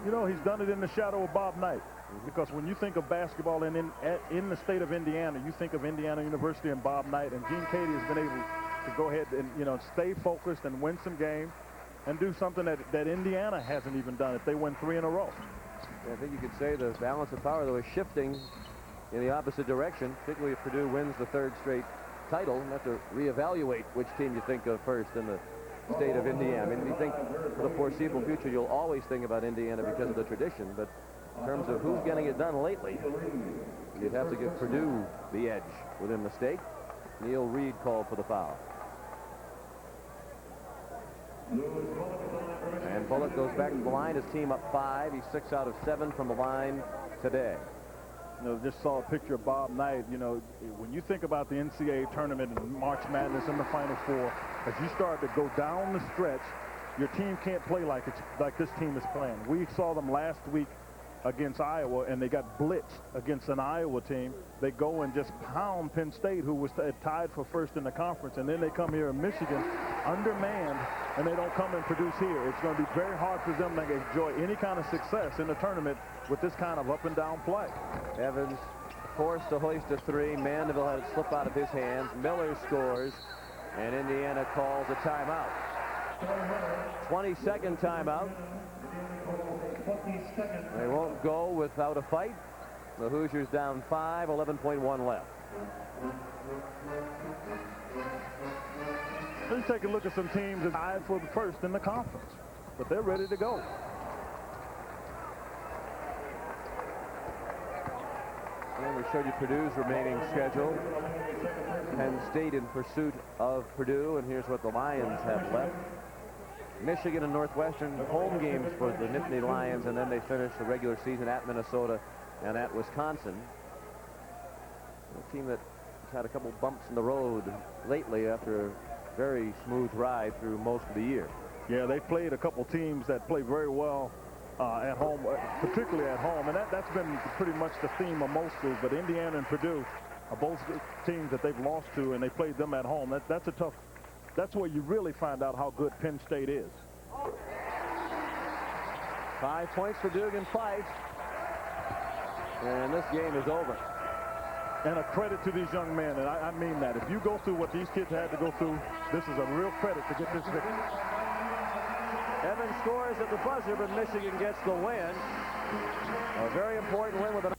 S2: You know, he's done it in the shadow of Bob Knight. Because when you think of basketball in the state of Indiana, you think of Indiana University and Bob Knight. And Gene Cady has been able to go ahead and, you know, stay focused and win some games and do something that Indiana hasn't even done if they win 3 in a row.
S1: I think you could say the balance of power, though, is shifting in the opposite direction, particularly if Purdue wins the 3rd straight title. You have to reevaluate which team you think of first in the state of Indiana. I mean, you think for the foreseeable future, you'll always think about Indiana because of the tradition, but in terms of who's getting it done lately, you'd have to give Purdue the edge within the state. Neil Reed called for the foul. And Bullock goes back to the line. His team up 5. He's 6 out of 7 from the line today.
S2: You know, just saw a picture of Bob Knight. You know, when you think about the NCAA tournament and March Madness in the Final Four, as you start to go down the stretch, your team can't play like this team is playing. We saw them last week against Iowa, and they got blitzed against an Iowa team. They go and just pound Penn State, who was tied for 1st in the conference, and then they come here in Michigan undermanned, and they don't come and produce here. It's going to be very hard for them to enjoy any kind of success in the tournament with this kind of up and down play.
S1: Evans forced to hoist a 3. Mandeville had it slip out of his hands. Miller scores, and Indiana calls a timeout. 22nd timeout. They won't go without a fight. The Hoosiers down 5, 11.1 left.
S2: Let's take a look at some teams that tied for the 1st in the conference, but they're ready to go.
S1: And we showed you Purdue's remaining schedule. Penn State in pursuit of Purdue, and here's what the Lions have left. Michigan and Northwestern home games for the Nittany Lions, and then they finish the regular season at Minnesota and at Wisconsin. A team that's had a couple bumps in the road lately after a very smooth ride through most of the year.
S2: Yeah, they played a couple teams that play very well at home, particularly at home, and that's been pretty much the theme of most schools. But Indiana and Purdue are both teams that they've lost to, and they played them at home. That's a tough. That's where you really find out how good Penn State is.
S1: 5 points for Dugan Fife, and this game is over.
S2: And a credit to these young men, and I mean that. If you go through what these kids had to go through, this is a real credit to get this victory.
S1: Evans scores at the buzzer, but Michigan gets the win. A very important win with an